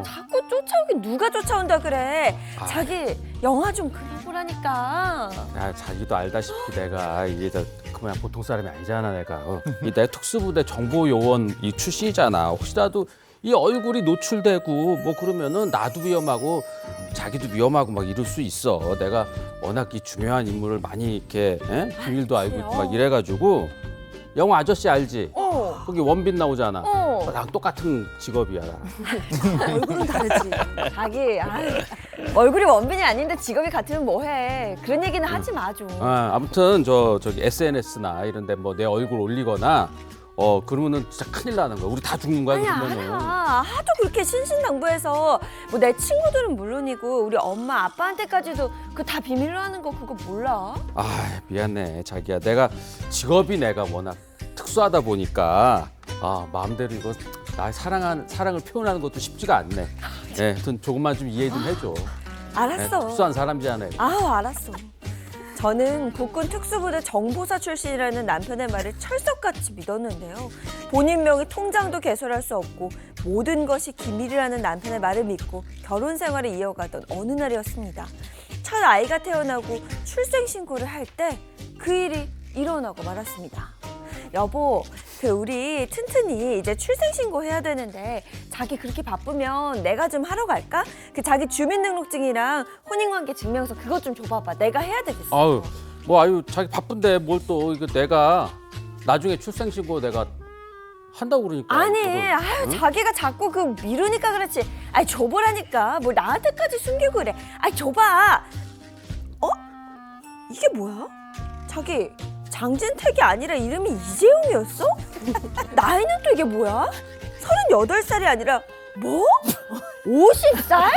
자꾸 쫓아오긴 누가 쫓아온다 그래. 자기 영화 좀 그만 보라니까. 야, 자기도 알다시피 내가 이게 그냥 보통 사람이 아니잖아 내가. 이 내 특수부대 정보요원 이 출신이잖아. 혹시라도 이 얼굴이 노출되고 뭐 그러면은 나도 위험하고 자기도 위험하고 막 이럴 수 있어. 내가 워낙 이 중요한 인물을 많이 이렇게 비밀도 알고 있고 막 이래가지고 영화 아저씨 알지? 거기 원빈 나오잖아. 나랑 똑같은 직업이야. 나. 얼굴은 다르지. 자기 얼굴이 원빈이 아닌데 직업이 같으면 뭐해. 그런 얘기는 하지 마 좀. 아무튼 저기 SNS나 이런데 뭐 내 얼굴 올리거나 그러면은 진짜 큰일 나는 거야. 우리 다 죽는 거야. 아니 그러면은. 알아. 하도 그렇게 신신당부해서 뭐 내 친구들은 물론이고 우리 엄마 아빠한테까지도 그 다 비밀로 하는 거 그거 몰라? 미안해 자기야. 내가 직업이 내가 워낙 특수하다 보니까 마음대로 이거 나 사랑을 표현하는 것도 쉽지가 않네. 네, 하여튼 조금만 좀 이해 좀 해줘. 알았어. 특수한 사람이잖아요. 알았어. 저는 국군 특수부대 정보사 출신이라는 남편의 말을 철석같이 믿었는데요. 본인 명의 통장도 개설할 수 없고 모든 것이 기밀이라는 남편의 말을 믿고 결혼 생활을 이어가던 어느 날이었습니다. 첫 아이가 태어나고 출생신고를 할 때 그 일이 일어나고 말았습니다. 여보, 우리 튼튼이 이제 출생신고 해야 되는데 자기 그렇게 바쁘면 내가 좀 하러 갈까? 자기 주민등록증이랑 혼인관계 증명서 그것 좀 줘봐봐. 내가 해야 되겠어. 자기 바쁜데 뭘 또 이거 내가 나중에 출생신고 내가 한다고 그러니까. 아니, 응? 자기가 자꾸 미루니까 그렇지. 줘보라니까. 뭘 나한테까지 숨기고 그래. 줘봐. 이게 뭐야? 자기 장진택이 아니라 이름이 이재용이었어? 나이는 또 이게 뭐야? 38살이 아니라 뭐? 50살?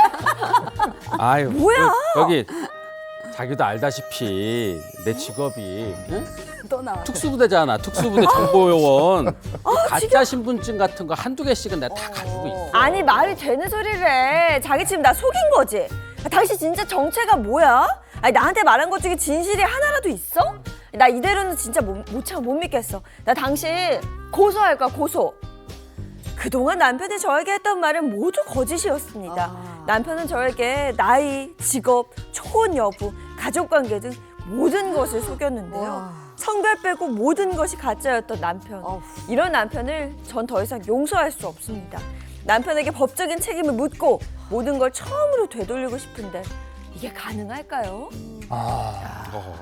뭐야? 여기 자기도 알다시피 내 직업이 또 나와. 특수부대잖아. 특수부대 정보요원. 가짜 신분증 같은 거 한두 개씩은 내가 다 가지고 있어. 아니 말이 되는 소리를 해. 자기 지금 나 속인 거지? 당신 진짜 정체가 뭐야? 나한테 말한 것 중에 진실이 하나라도 있어? 나 이대로는 진짜 못 참아 못 믿겠어. 나 당신 고소할 거야 고소. 그동안 남편이 저에게 했던 말은 모두 거짓이었습니다. 남편은 저에게 나이, 직업, 초혼 여부, 가족관계 등 모든 것을 속였는데요. 성별 빼고 모든 것이 가짜였던 남편. 이런 남편을 전 더 이상 용서할 수 없습니다. 남편에게 법적인 책임을 묻고 모든 걸 처음으로 되돌리고 싶은데 이게 가능할까요?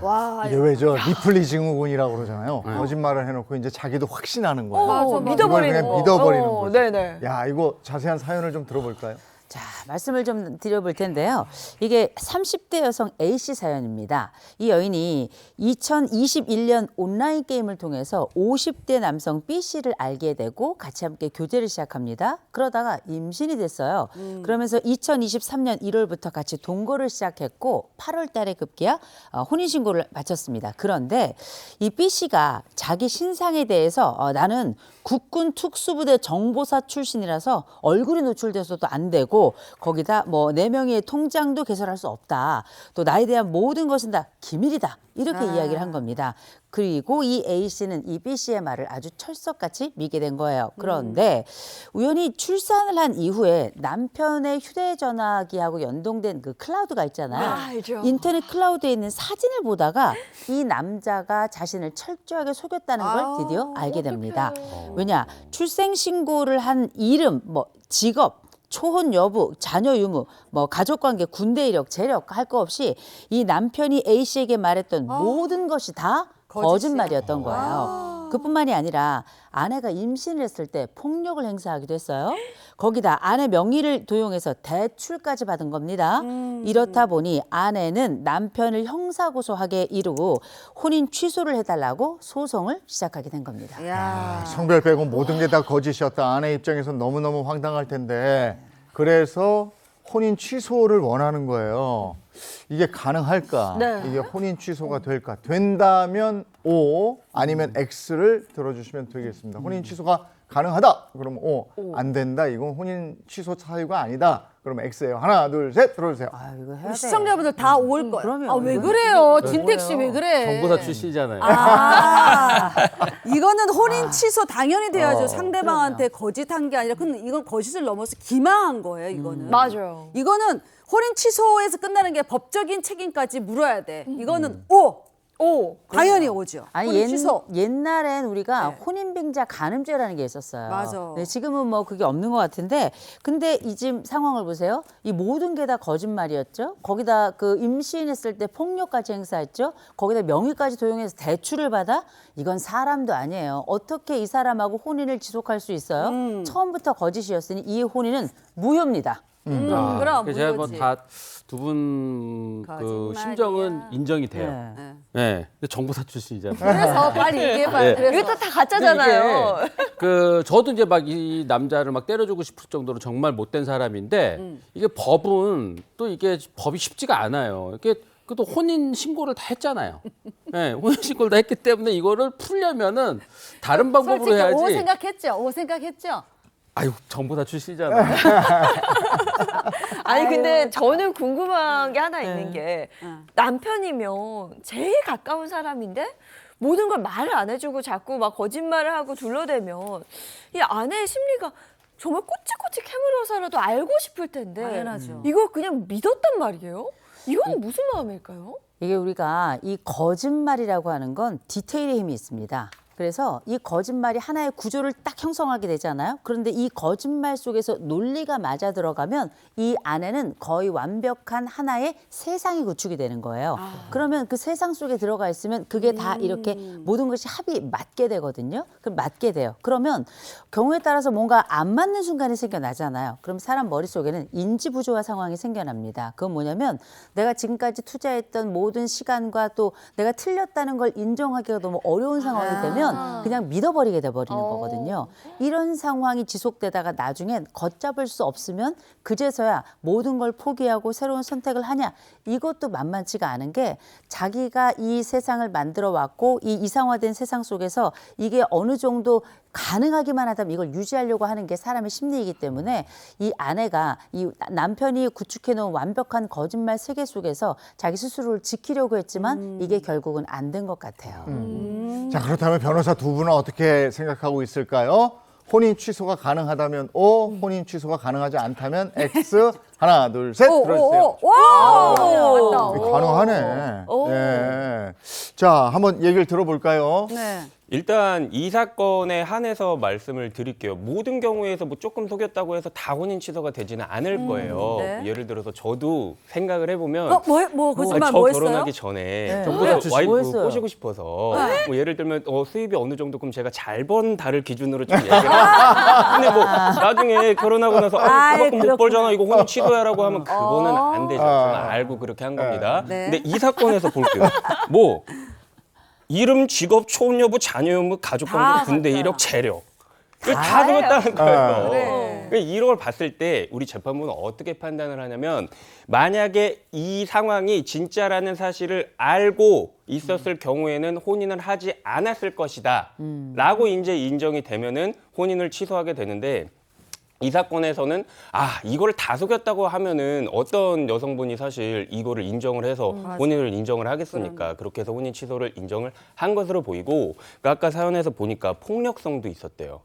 와, 이게 왜죠? 리플리 증후군이라고 그러잖아요. 거짓말을 해놓고 이제 자기도 확신하는 거예요. 믿어버리는 이걸 그냥 거. 믿어버리는 거죠. 네네. 야, 이거 자세한 사연을 좀 들어볼까요? 자, 말씀을 좀 드려볼 텐데요. 이게 30대 여성 A씨 사연입니다. 이 여인이 2021년 온라인 게임을 통해서 50대 남성 B씨를 알게 되고 같이 함께 교제를 시작합니다. 그러다가 임신이 됐어요. 그러면서 2023년 1월부터 같이 동거를 시작했고 8월 달에 급기야 혼인신고를 마쳤습니다. 그런데 이 B씨가 자기 신상에 대해서 나는 국군 특수부대 정보사 출신이라서 얼굴이 노출돼서도 안 되고 거기다 뭐 4명의 통장도 개설할 수 없다. 또 나에 대한 모든 것은 다 기밀이다. 이렇게 이야기를 한 겁니다. 그리고 이 A씨는 이 B씨의 말을 아주 철석같이 믿게 된 거예요. 그런데 우연히 출산을 한 이후에 남편의 휴대전화기하고 연동된 그 클라우드가 있잖아요. 알죠. 인터넷 클라우드에 있는 사진을 보다가 이 남자가 자신을 철저하게 속였다는 걸 드디어 알게 됩니다. 왜냐? 출생신고를 한 이름, 뭐 직업, 초혼 여부, 자녀 유무, 뭐 가족관계, 군대 이력, 재력 할 거 없이 이 남편이 A씨에게 말했던 모든 것이 다 거짓말이었던 거예요. 그뿐만이 아니라 아내가 임신을 했을 때 폭력을 행사하기도 했어요. 거기다 아내 명의를 도용해서 대출까지 받은 겁니다. 이렇다 보니 아내는 남편을 형사고소하게 이르고 혼인 취소를 해달라고 소송을 시작하게 된 겁니다. 야. 성별 빼고 모든 게 다 거짓이었다. 아내 입장에선 너무너무 황당할 텐데 그래서 혼인 취소를 원하는 거예요. 이게 가능할까? 네. 이게 혼인 취소가 될까? 된다면 O 아니면 X를 들어주시면 되겠습니다. 혼인 취소가 가능하다. 그러면 O. 안 된다. 이건 혼인 취소 사유가 아니다. 그러면 X예요. 하나, 둘, 셋 들어주세요. 아, 이거 해야 돼. 시청자분들 다 올 거예요. 그럼요. 아, 왜 이거 그래요? 진택 씨 왜 그래? 정보사 출신이잖아요. 아, 이거는 혼인 취소 당연히 돼야죠. 상대방한테 거짓한 게 아니라 근데 이건 거짓을 넘어서 기망한 거예요. 이거는. 맞아요. 이거는 혼인 취소에서 끝나는 게 법적인 책임까지 물어야 돼. 이거는 O. 당연히 O죠. 아니 혼인 취소. 옛날엔 우리가 네. 혼인빙자 간음죄라는 게 있었어요. 맞아. 네, 지금은 뭐 그게 없는 것 같은데 근데 이 지금 상황을 보세요. 이 모든 게 다 거짓말이었죠. 거기다 그 임신했을 때 폭력까지 행사했죠. 거기다 명의까지 도용해서 대출을 받아 이건 사람도 아니에요. 어떻게 이 사람하고 혼인을 지속할 수 있어요? 처음부터 거짓이었으니 이 혼인은 무효입니다. 그럼 제가 무효지. 뭐 다 두 분 그 거짓말이야. 심정은 인정이 돼요. 네. 네. 근데 정보사 출신이잖아요. 그래서 빨리 얘기해봐요. 그래서 이게 또 다 가짜잖아요. 그 저도 이제 막 이 남자를 막 때려주고 싶을 정도로 정말 못된 사람인데 이게 법은 또 이게 법이 쉽지가 않아요. 이게 또 혼인 신고를 다 했잖아요. 네, 혼인 신고를 다 했기 때문에 이거를 풀려면은 다른 방법으로 솔직히 해야지. O 생각했죠? 아유, 정보사 출신이잖아요. 아니 근데 저는 궁금한 게 하나 있는 게 남편이면 제일 가까운 사람인데 모든 걸 말을 안 해주고 자꾸 막 거짓말을 하고 둘러대면 이 아내의 심리가 정말 꼬치꼬치 캐물어서라도 알고 싶을 텐데 당연하죠. 이거 그냥 믿었단 말이에요? 이건 무슨 마음일까요? 이게 우리가 이 거짓말이라고 하는 건 디테일의 힘이 있습니다. 그래서 이 거짓말이 하나의 구조를 딱 형성하게 되잖아요. 그런데 이 거짓말 속에서 논리가 맞아 들어가면 이 안에는 거의 완벽한 하나의 세상이 구축이 되는 거예요. 그러면 그 세상 속에 들어가 있으면 그게 다 이렇게 모든 것이 합이 맞게 되거든요. 그럼 맞게 돼요. 그러면 경우에 따라서 뭔가 안 맞는 순간이 생겨나잖아요. 그럼 사람 머릿속에는 인지 부조화 상황이 생겨납니다. 그건 뭐냐면 내가 지금까지 투자했던 모든 시간과 또 내가 틀렸다는 걸 인정하기가 너무 어려운 상황이 되면 그냥 믿어버리게 돼버리는 거거든요. 이런 상황이 지속되다가 나중엔 걷잡을 수 없으면 그제서야 모든 걸 포기하고 새로운 선택을 하냐. 이것도 만만치가 않은 게 자기가 이 세상을 만들어 왔고 이 이상화된 세상 속에서 이게 어느 정도 가능하기만 하다면 이걸 유지하려고 하는 게 사람의 심리이기 때문에 이 아내가 이 남편이 구축해 놓은 완벽한 거짓말 세계 속에서 자기 스스로를 지키려고 했지만 이게 결국은 안 된 것 같아요. 자, 그렇다면 변호사 두 분은 어떻게 생각하고 있을까요? 혼인 취소가 가능하다면 O, 혼인 취소가 가능하지 않다면 X. 하나, 둘, 셋 들어주세요. 와! 가능하네. 네. 자, 한번 얘기를 들어볼까요? 네. 일단 이 사건에 한해서 말씀을 드릴게요. 모든 경우에서 뭐 조금 속였다고 해서 다 혼인 취소가 되지는 않을 거예요. 네. 예를 들어서 저도 생각을 해보면 뭐 거짓말 저 뭐 했어요? 결혼하기 전에 뭐 저보다 했어요? 와이프 뭐 했어요? 꼬시고 싶어서 뭐 예를 들면 수입이 어느 정도 그럼 제가 잘 번 달을 기준으로 좀 얘기를 근데 뭐 나중에 결혼하고 나서 그만큼 못 벌잖아 이거 혼인 취소야라고 하면 그거는 안 되죠. 저는 알고 그렇게 한 겁니다. 네. 근데 이 사건에서 볼게요. 뭐 이름, 직업, 초혼 여부, 자녀 유무, 가족 관계, 군대 이력, 재력 이걸 다 적었다는 거예요. 그래. 그러니까 이런 걸 봤을 때 우리 재판부는 어떻게 판단을 하냐면 만약에 이 상황이 진짜라는 사실을 알고 있었을 경우에는 혼인을 하지 않았을 것이다 라고 이제 인정이 되면은 혼인을 취소하게 되는데 이 사건에서는 이걸 다 속였다고 하면은 어떤 여성분이 사실 이거를 인정을 해서 혼인을 인정을 하겠습니까? 그렇게 해서 혼인 취소를 인정을 한 것으로 보이고 그러니까 아까 사연에서 보니까 폭력성도 있었대요.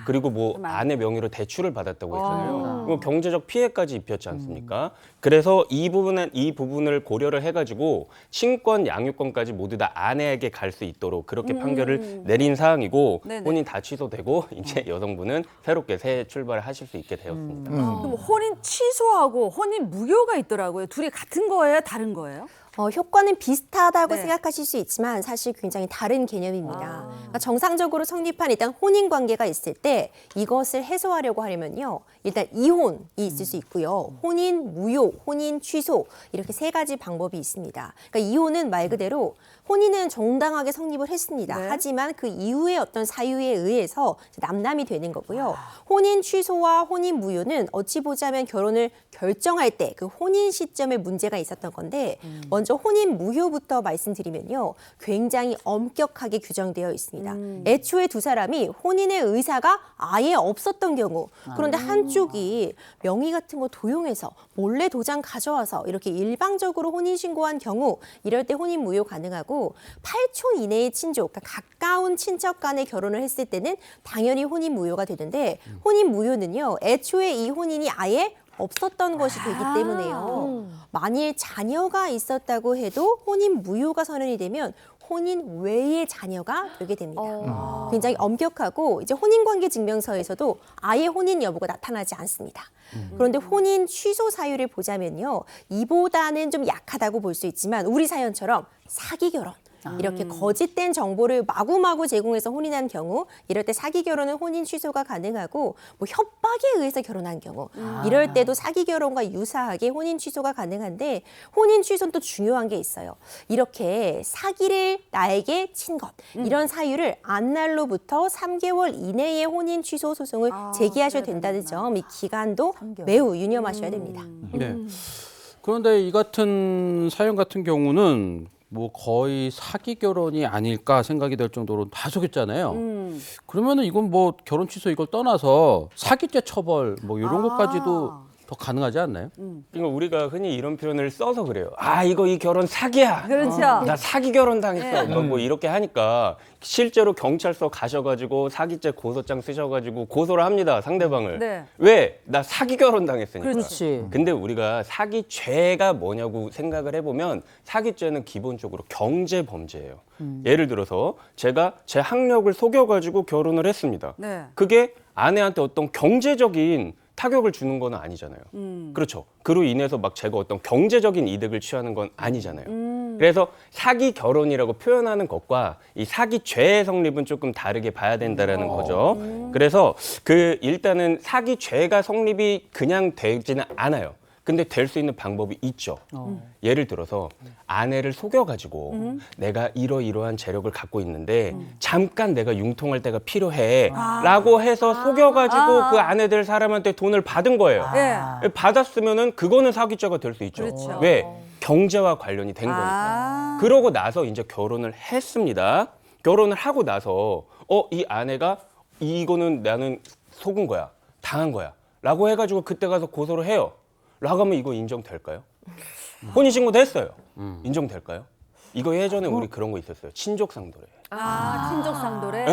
그리고 뭐 아내 명의로 대출을 받았다고 했잖아요. 뭐 경제적 피해까지 입혔지 않습니까? 그래서 이 부분을 고려를 해가지고 친권, 양육권까지 모두 다 아내에게 갈 수 있도록 그렇게 판결을 내린 사항이고 네네. 혼인 다 취소되고 이제 여성분은 새롭게 새 출발을 하실 수 있게 되었습니다. 그럼 혼인 취소하고 혼인 무효가 있더라고요. 둘이 같은 거예요? 다른 거예요? 효과는 비슷하다고 네. 생각하실 수 있지만 사실 굉장히 다른 개념입니다. 그러니까 정상적으로 성립한 일단 혼인 관계가 있을 때 이것을 해소하려고 하려면요. 일단 이혼이 있을 수 있고요. 혼인 무효, 혼인 취소 이렇게 세 가지 방법이 있습니다. 그러니까 이혼은 말 그대로 혼인은 정당하게 성립을 했습니다. 네. 하지만 그 이후에 어떤 사유에 의해서 남남이 되는 거고요. 혼인 취소와 혼인 무효는 어찌 보자면 결혼을 결정할 때 그 혼인 시점에 문제가 있었던 건데 먼저 혼인 무효부터 말씀드리면요. 굉장히 엄격하게 규정되어 있습니다. 애초에 두 사람이 혼인의 의사가 아예 없었던 경우 그런데 한쪽이 명의 같은 거 도용해서 몰래 도장 가져와서 이렇게 일방적으로 혼인신고한 경우 이럴 때 혼인 무효 가능하고 8촌 이내의 친족, 그러니까 가까운 친척 간의 결혼을 했을 때는 당연히 혼인 무효가 되는데 혼인 무효는요. 애초에 이 혼인이 아예 없었던 것이 되기 때문에요. 만일 자녀가 있었다고 해도 혼인 무효가 선언이 되면 혼인 외의 자녀가 되게 됩니다. 굉장히 엄격하고 이제 혼인관계 증명서에서도 아예 혼인 여부가 나타나지 않습니다. 그런데 혼인 취소 사유를 보자면요. 이보다는 좀 약하다고 볼 수 있지만 우리 사연처럼 사기 결혼. 이렇게 거짓된 정보를 마구마구 제공해서 혼인한 경우 이럴 때 사기 결혼은 혼인 취소가 가능하고 뭐 협박에 의해서 결혼한 경우 이럴 때도 사기 결혼과 유사하게 혼인 취소가 가능한데 혼인 취소는 또 중요한 게 있어요. 이렇게 사기를 나에게 친 것 이런 사유를 안날로부터 3개월 이내에 혼인 취소 소송을 제기하셔야 된다는 점 이 기간도 매우 유념하셔야 됩니다. 네. 그런데 이 같은 사연 같은 경우는 뭐 거의 사기 결혼이 아닐까 생각이 될 정도로 다 속였잖아요. 그러면은 이건 뭐 결혼 취소 이걸 떠나서 사기죄 처벌 뭐 이런 것까지도 더 가능하지 않나요? 그러니까 우리가 흔히 이런 표현을 써서 그래요. 이 결혼 사기야. 그렇죠. 나 사기 결혼 당했어. 뭐 이렇게 하니까 실제로 경찰서 가셔가지고 사기죄 고소장 쓰셔가지고 고소를 합니다. 상대방을. 네. 왜? 나 사기 결혼 당했으니까. 그렇지. 근데 우리가 사기죄가 뭐냐고 생각을 해보면 사기죄는 기본적으로 경제 범죄예요. 예를 들어서 제가 제 학력을 속여가지고 결혼을 했습니다. 네. 그게 아내한테 어떤 경제적인 타격을 주는 건 아니잖아요. 그렇죠. 그로 인해서 막 제가 어떤 경제적인 이득을 취하는 건 아니잖아요. 그래서 사기 결혼이라고 표현하는 것과 이 사기죄의 성립은 조금 다르게 봐야 된다라는 거죠. 그래서 일단은 사기죄가 성립이 그냥 되지는 않아요. 근데 될 수 있는 방법이 있죠. 예를 들어서 아내를 속여가지고 내가 이러이러한 재력을 갖고 있는데 잠깐 내가 융통할 때가 필요해 라고 해서 속여가지고 그 아내 될 사람한테 돈을 받은 거예요. 네. 받았으면은 그거는 사기죄가 될 수 있죠. 그렇죠. 왜? 경제와 관련이 된 거니까. 그러고 나서 이제 결혼을 했습니다. 결혼을 하고 나서 이 아내가 이거는 나는 속은 거야. 당한 거야. 라고 해가지고 그때 가서 고소를 해요. 라고 하면 이거 인정될까요? 혼인신고도 했어요. 인정될까요? 이거 예전에 우리 그런 거 있었어요. 친족상도례. 친족상도례.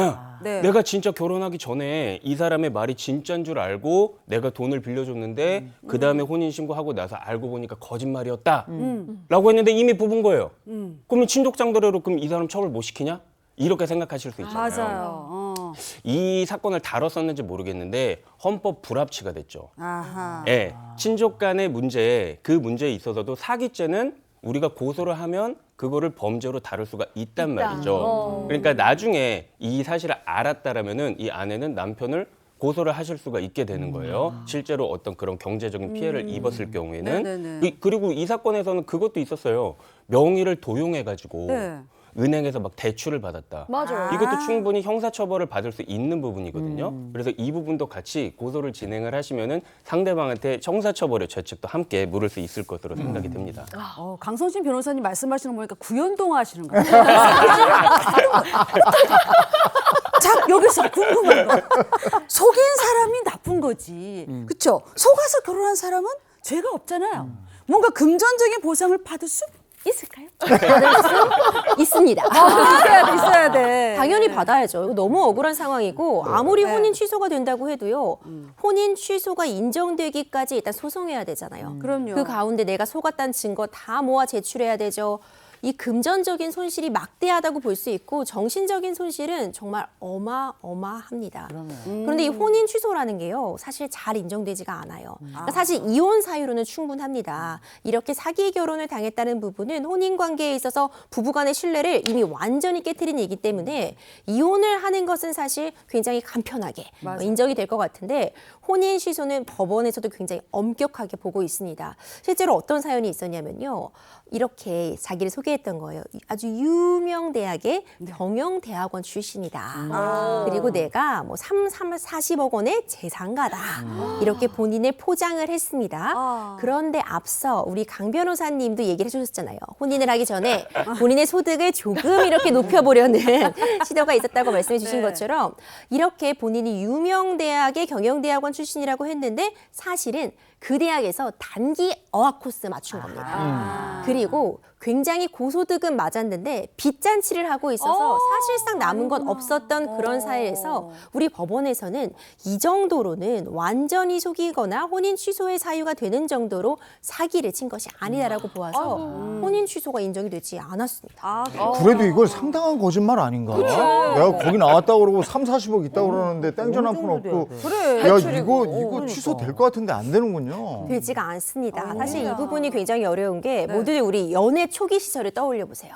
네. 내가 진짜 결혼하기 전에 이 사람의 말이 진짜인 줄 알고 내가 돈을 빌려줬는데 그 다음에 혼인신고하고 나서 알고 보니까 거짓말이었다. 라고 했는데 이미 부부인 거예요. 그러면 친족상도례로 그럼 이 사람 처벌 못 시키냐? 이렇게 생각하실 수 있잖아요. 맞아요. 이 사건을 다뤘었는지 모르겠는데 헌법 불합치가 됐죠. 아하. 예, 친족 간의 문제에 그 문제에 있어서도 사기죄는 우리가 고소를 하면 그거를 범죄로 다룰 수가 있단 말이죠. 그러니까 나중에 이 사실을 알았다라면은 이 아내는 남편을 고소를 하실 수가 있게 되는 거예요. 실제로 어떤 그런 경제적인 피해를 입었을 경우에는. 네네네. 그리고 이 사건에서는 그것도 있었어요. 명의를 도용해가지고 네. 은행에서 막 대출을 받았다. 맞아요. 이것도 충분히 형사처벌을 받을 수 있는 부분이거든요. 그래서 이 부분도 같이 고소를 진행을 하시면은 상대방한테 형사처벌의 죄책도 함께 물을 수 있을 것으로 생각이 됩니다. 강성신 변호사님 말씀하시는 거 보니까 구연동화 하시는 거 같아요. 자, 여기서 궁금한 거. 속인 사람이 나쁜 거지. 그렇죠? 속아서 결혼한 사람은 죄가 없잖아요. 뭔가 금전적인 보상을 받을 수 있을까요? 있습니다. 있어야 돼. 당연히 받아야죠. 이거 너무 억울한 상황이고 아무리 혼인 취소가 된다고 해도요. 혼인 취소가 인정되기까지 일단 소송해야 되잖아요. 그럼요. 그 가운데 내가 속았다는 증거 다 모아 제출해야 되죠. 이 금전적인 손실이 막대하다고 볼 수 있고 정신적인 손실은 정말 어마어마합니다. 그런데 이 혼인 취소라는 게요. 사실 잘 인정되지가 않아요. 그러니까 사실 이혼 사유로는 충분합니다. 이렇게 사기 결혼을 당했다는 부분은 혼인 관계에 있어서 부부간의 신뢰를 이미 완전히 깨트린 얘기 때문에 이혼을 하는 것은 사실 굉장히 간편하게 인정이 될 것 같은데 혼인 취소는 법원에서도 굉장히 엄격하게 보고 있습니다. 실제로 어떤 사연이 있었냐면요. 이렇게 자기를 소개했던 거예요. 아주 유명 대학의 경영대학원 출신이다. 그리고 내가 뭐 40억 원의 재산가다. 이렇게 본인을 포장을 했습니다. 그런데 앞서 우리 강 변호사님도 얘기를 해주셨잖아요. 혼인을 하기 전에 본인의 소득을 조금 이렇게 높여보려는 시도가 있었다고 말씀해 주신 것처럼 이렇게 본인이 유명 대학의 경영대학원 출신이라고 했는데 사실은 그 대학에서 단기 어학 코스 맞춘 겁니다. 그리고 굉장히 고소득은 맞았는데 빚잔치를 하고 있어서 사실상 남은 건 없었던 그런 사회에서 우리 법원에서는 이 정도로는 완전히 속이거나 혼인 취소의 사유가 되는 정도로 사기를 친 것이 아니다라고 보아서 혼인 취소가 인정이 되지 않았습니다. 그래도 이걸 상당한 거짓말 아닌가? 내가 거기 나왔다고 그러고 3, 40억 있다고 그러는데 땡전 한 푼 없고 그래. 야 대출이고. 이거 취소될 것 같은데 안 되는군요. 되지가 않습니다. 사실 이 부분이 굉장히 어려운 게 모두들 우리 연애 초기 시절을 떠올려 보세요.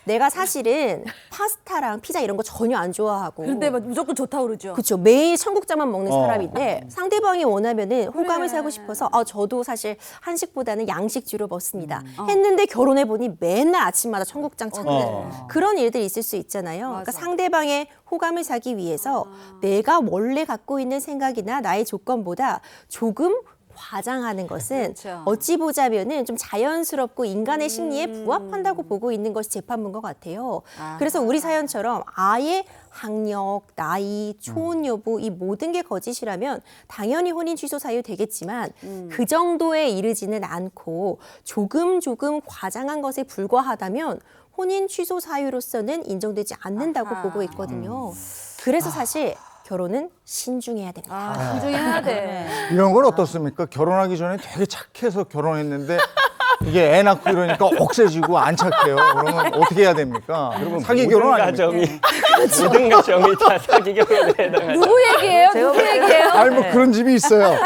내가 사실은 파스타랑 피자 이런 거 전혀 안 좋아하고 근데 막 무조건 좋다고 그러죠. 그렇죠. 매일 청국장만 먹는 사람인데 상대방이 원하면은 호감을 사고 싶어서 저도 사실 한식보다는 양식주로 먹습니다. 했는데 결혼해 보니 맨날 아침마다 청국장 찾는 그런 일들이 있을 수 있잖아요. 그러니까 상대방의 호감을 사기 위해서 내가 원래 갖고 있는 생각이나 나의 조건보다 조금 과장하는 것은 그렇죠. 어찌 보자면은 좀 자연스럽고 인간의 심리에 부합한다고 보고 있는 것이 재판부인 것 같아요. 그래서 우리 사연처럼 아예 학력, 나이, 초혼 여부 이 모든 게 거짓이라면 당연히 혼인 취소 사유 되겠지만 그 정도에 이르지는 않고 조금 과장한 것에 불과하다면 혼인 취소 사유로서는 인정되지 않는다고 보고 있거든요. 그래서 사실 결혼은 신중해야 됩니다. 신중해야 돼. 이런 건 어떻습니까? 결혼하기 전에 되게 착해서 결혼했는데 이게 애 낳고 이러니까 억세지고 안 착해요. 그러면 어떻게 해야 됩니까? 사기 결혼 아닙니까? 모든 가정이 다 사기 결혼에 해당하죠. 누구 얘기예요? 누구 얘기예요? 아니 뭐 그런 집이 있어요.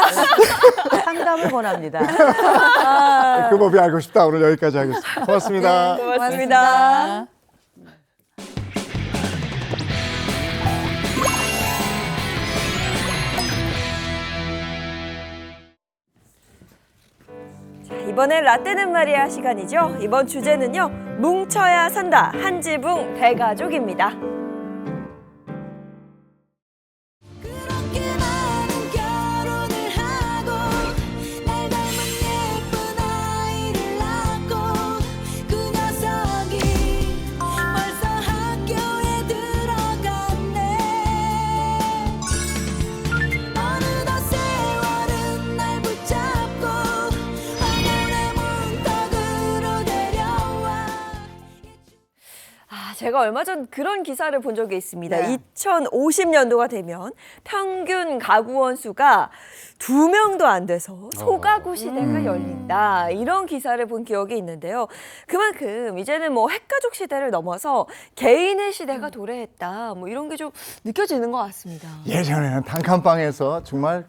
상담을 권합니다. 그 법이 알고 싶다. 오늘 여기까지 하겠습니다. 고맙습니다. 고맙습니다. 자, 이번엔 라떼는 말이야 시간이죠. 이번 주제는요. 뭉쳐야 산다. 한지붕 대가족입니다. 그렇게 많은 결혼을 하고 날 닮은 예쁜 아이를 낳고 그 녀석이 벌써 학교에 들어갔네. 어느덧 세월은 날 붙잡고 황혼의 문턱으로 데려와. 제가 얼마 전 그런 기사를 본 적이 있습니다. 네. 2050년도가 되면 평균 가구원 수가 2명도 안 돼서 소가구 시대가 열린다. 이런 기사를 본 기억이 있는데요. 그만큼 이제는 뭐 핵가족 시대를 넘어서 개인의 시대가 도래했다. 뭐 이런 게 좀 느껴지는 것 같습니다. 예전에는 단칸방에서 정말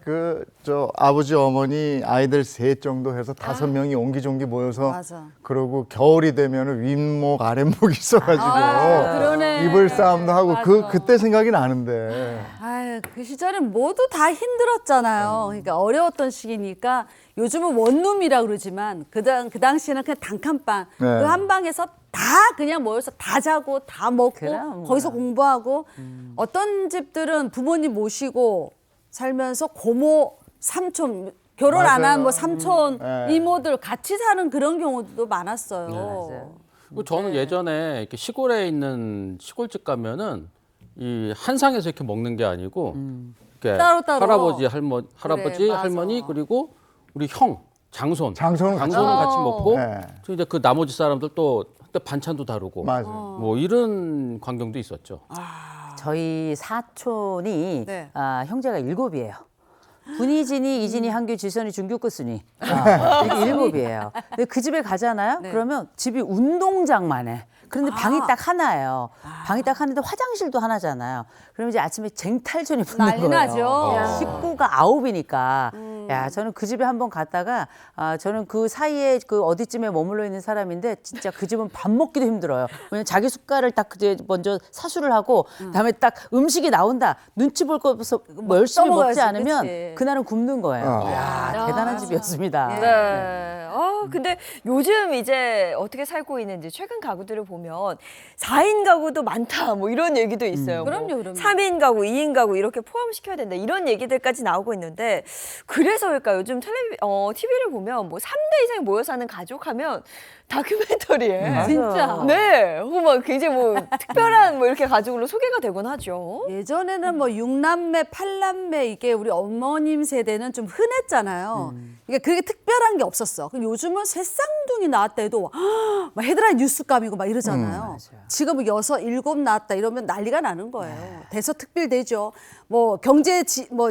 아버지 어머니 아이들 셋 정도 해서 5명이 옹기종기 모여서 맞아. 그러고 겨울이 되면 윗목 아랫목 있어가지고 그러네. 이불 싸움도 하고 맞아. 그때 생각이 나는데 아유, 그 시절엔 모두 다 힘들었잖아요. 그러니까 어려웠던 시기니까 요즘은 원룸이라 그러지만 그 당시에는 그냥 단칸방 네. 그 한 방에서 다 그냥 모여서 다 자고 다 먹고 그럼, 거기서 공부하고 어떤 집들은 부모님 모시고 살면서 고모, 삼촌 결혼 안 한 뭐 삼촌, 네. 이모들 같이 사는 그런 경우도 많았어요. 맞아요. 그리고 저는 예전에 이렇게 시골에 있는 시골집 가면은 이 한상에서 이렇게 먹는 게 아니고 이렇게 따로따로. 할아버지, 맞아. 할머니 그리고 우리 형, 장손, 장손은 같이 같이 먹고 네. 또 이제 그 나머지 사람들 또 반찬도 다르고 맞아요. 뭐 이런 광경도 있었죠. 저희 사촌이 네. 형제가 7이에요. 군이진이, 이진이, 한규, 지선이, 준규, 끝순이 이렇게 7이에요. 근데 그 집에 가잖아요. 네. 그러면 집이 운동장만 해. 그런데 방이 딱 하나예요. 방이 딱 하나인데 화장실도 하나잖아요. 그러면 이제 아침에 쟁탈전이 붙는 난리 거예요. 나죠. 식구가 9이니까. 야, 저는 그 집에 한번 갔다가 저는 그 사이에 그 어디쯤에 머물러 있는 사람인데 진짜 그 집은 밥 먹기도 힘들어요. 왜냐면 자기 숟갈을 딱 그제 먼저 사수를 하고 그다음에 딱 음식이 나온다. 눈치 볼 거 없어 뭐 열심히 먹지 떠먹어야지, 않으면 그치. 그날은 굶는 거예요. 야, 대단한 집이었습니다. 네. 근데 요즘 이제 어떻게 살고 있는지 최근 가구들을 보면 4인 가구도 많다. 뭐 이런 얘기도 있어요. 그럼요. 3인 가구, 2인 가구 이렇게 포함시켜야 된다. 이런 얘기들까지 나오고 있는데 그래서일까 요즘 TV를 보면 뭐 3대 이상이 모여 사는 가족 하면 다큐멘터리에 진짜. 네. 막 굉장히 뭐 특별한 뭐 이렇게 가족으로 소개가 되곤 하죠. 예전에는 뭐 6남매, 8남매 이게 우리 어머님 세대는 좀 흔했잖아요. 그러니까 그게 특별한 게 없었어. 그럼 요즘은 새 쌍둥이 낳았다 해도 막 헤드라인 뉴스감이고 막 이러잖아요. 지금 6, 7 낳았다 이러면 난리가 나는 거예요. 대서특필되죠. 뭐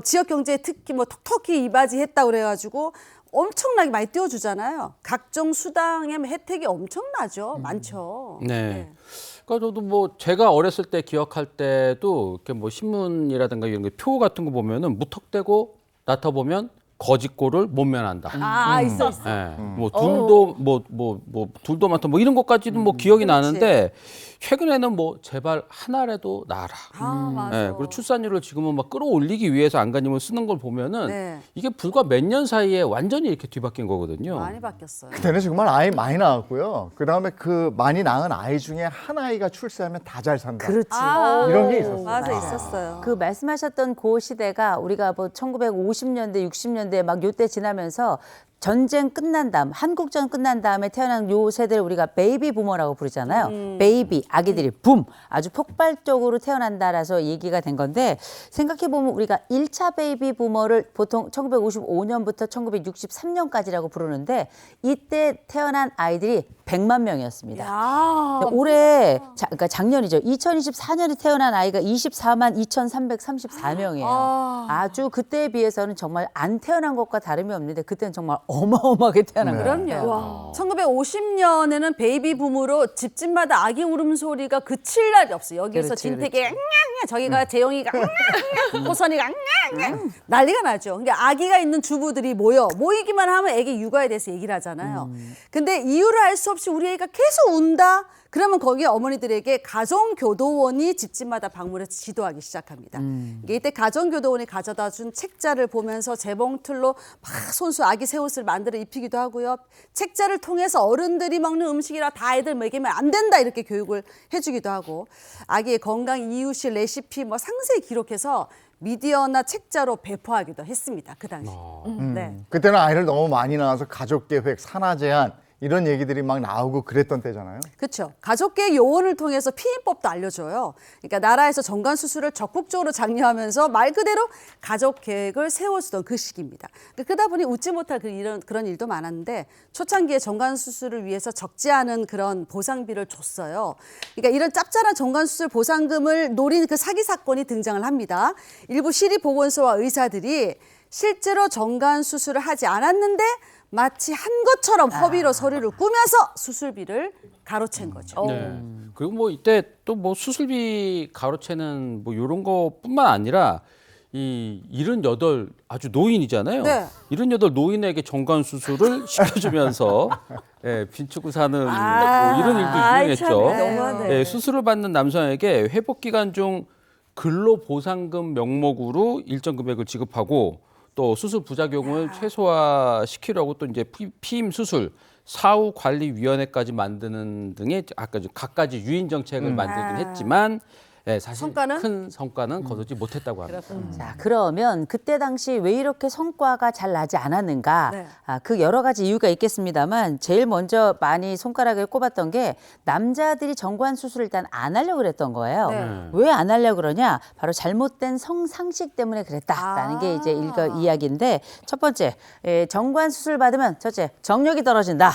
지역 경제에 특히 뭐 톡톡히 이바지 했다 그래가지고 엄청나게 많이 띄워주잖아요. 각종 수당의 혜택이 엄청나죠. 많죠. 네. 그러니까 저도 뭐 제가 어렸을 때 기억할 때도 이렇게 뭐 신문이라든가 이런 거 표 같은 거 보면은 무턱대고 나타 보면 거짓골을 못 면한다. 있어. 예. 뭐 둘도 많다. 뭐 이런 것까지도 뭐 기억이 나는데 최근에는 뭐 제발 하나라도 낳아라. 맞아. 예. 그리고 출산율을 지금은 막 끌어올리기 위해서 안간힘을 쓰는 걸 보면은 네. 이게 불과 몇 년 사이에 완전히 이렇게 뒤바뀐 거거든요. 많이 바뀌었어요. 그때는 정말 아이 많이 낳았고요. 그다음에 그 많이 낳은 아이 중에 한 아이가 출세하면 다 잘 산다. 그렇지. 이런 게 있었어요. 맞아, 있었어요. 그 말씀하셨던 그 시대가 우리가 뭐 1950년대, 60년대 막 요때 지나면서 전쟁 끝난 다음, 한국전 끝난 다음에 태어난 요 세대를 우리가 베이비 부머라고 부르잖아요. 베이비, 아기들이 붐, 아주 폭발적으로 태어난다라서 얘기가 된 건데 생각해보면 우리가 1차 베이비 부머를 보통 1955년부터 1963년까지라고 부르는데 이때 태어난 아이들이 100만 명이었습니다. 올해, 그러니까 작년이죠. 2024년에 태어난 아이가 24만 2,334명이에요. 아주 그때에 비해서는 정말 안 태어난 것과 다름이 없는데 그때는 정말 어마어마하게 태어난 거예요. 그럼요. 1950년에는 베이비 붐으로 집집마다 아기 울음소리가 그칠 날이 없어요. 여기에서 그렇지, 진택이 앙앙, 저기가 재영이가 앙앙, 호선이가 앙앙 난리가 나죠. 그러니까 아기가 있는 주부들이 모이기만 하면 애기 육아에 대해서 얘기를 하잖아요. 근데 이유를 알 수 없이 우리 애가 계속 운다. 그러면 거기에 어머니들에게 가정교도원이 집집마다 방문해서 지도하기 시작합니다. 이때 가정교도원이 가져다 준 책자를 보면서 재봉틀로 막 손수 아기 새 옷을 만들어 입히기도 하고요. 책자를 통해서 어른들이 먹는 음식이라 다 애들 먹이면 안 된다 이렇게 교육을 해주기도 하고 아기의 건강 이유식 레시피 뭐 상세히 기록해서 미디어나 책자로 배포하기도 했습니다. 그 당시. 네. 그때는 아이를 너무 많이 낳아서 가족 계획, 산하 제한 이런 얘기들이 막 나오고 그랬던 때잖아요. 그렇죠. 가족계획 요원을 통해서 피임법도 알려줘요. 그러니까 나라에서 정관 수술을 적극적으로 장려하면서 말 그대로 가족 계획을 세워주던 그 시기입니다. 그러다 보니 웃지 못할 그런 일도 많았는데 초창기에 정관 수술을 위해서 적지 않은 그런 보상비를 줬어요. 그러니까 이런 짭짤한 정관 수술 보상금을 노린 그 사기 사건이 등장을 합니다. 일부 시립보건소와 의사들이 실제로 정관 수술을 하지 않았는데 마치 한 것처럼 허위로 서류를 꾸며서 수술비를 가로챈 거죠. 네. 그리고 뭐 이때 또 뭐 수술비 가로채는 뭐 이런 거뿐만 아니라 이 78 아주 노인이잖아요. 네. 78 노인에게 정관 수술을 시켜주면서 예, 빈치고 사는 뭐 이런 일도 유행했죠. 너무하네. 예, 수술을 받는 남성에게 회복 기간 중 근로보상금 명목으로 일정 금액을 지급하고 또 수술 부작용을 최소화시키려고 또 이제 피임 수술 사후관리위원회까지 만드는 등의 아까 각가지 유인 정책을 만들긴 했지만 예, 사실 성과는? 큰 성과는 거두지 못했다고 합니다. 자, 그러면 그때 당시 왜 이렇게 성과가 잘 나지 않았는가? 네. 그 여러 가지 이유가 있겠습니다만 제일 먼저 많이 손가락을 꼽았던 게 남자들이 정관 수술을 일단 안 하려고 그랬던 거예요. 네. 왜 안 하려고 그러냐? 바로 잘못된 성상식 때문에 그랬다라는 게 이제 이야기인데 첫 번째, 정관 수술 받으면 첫째, 정력이 떨어진다.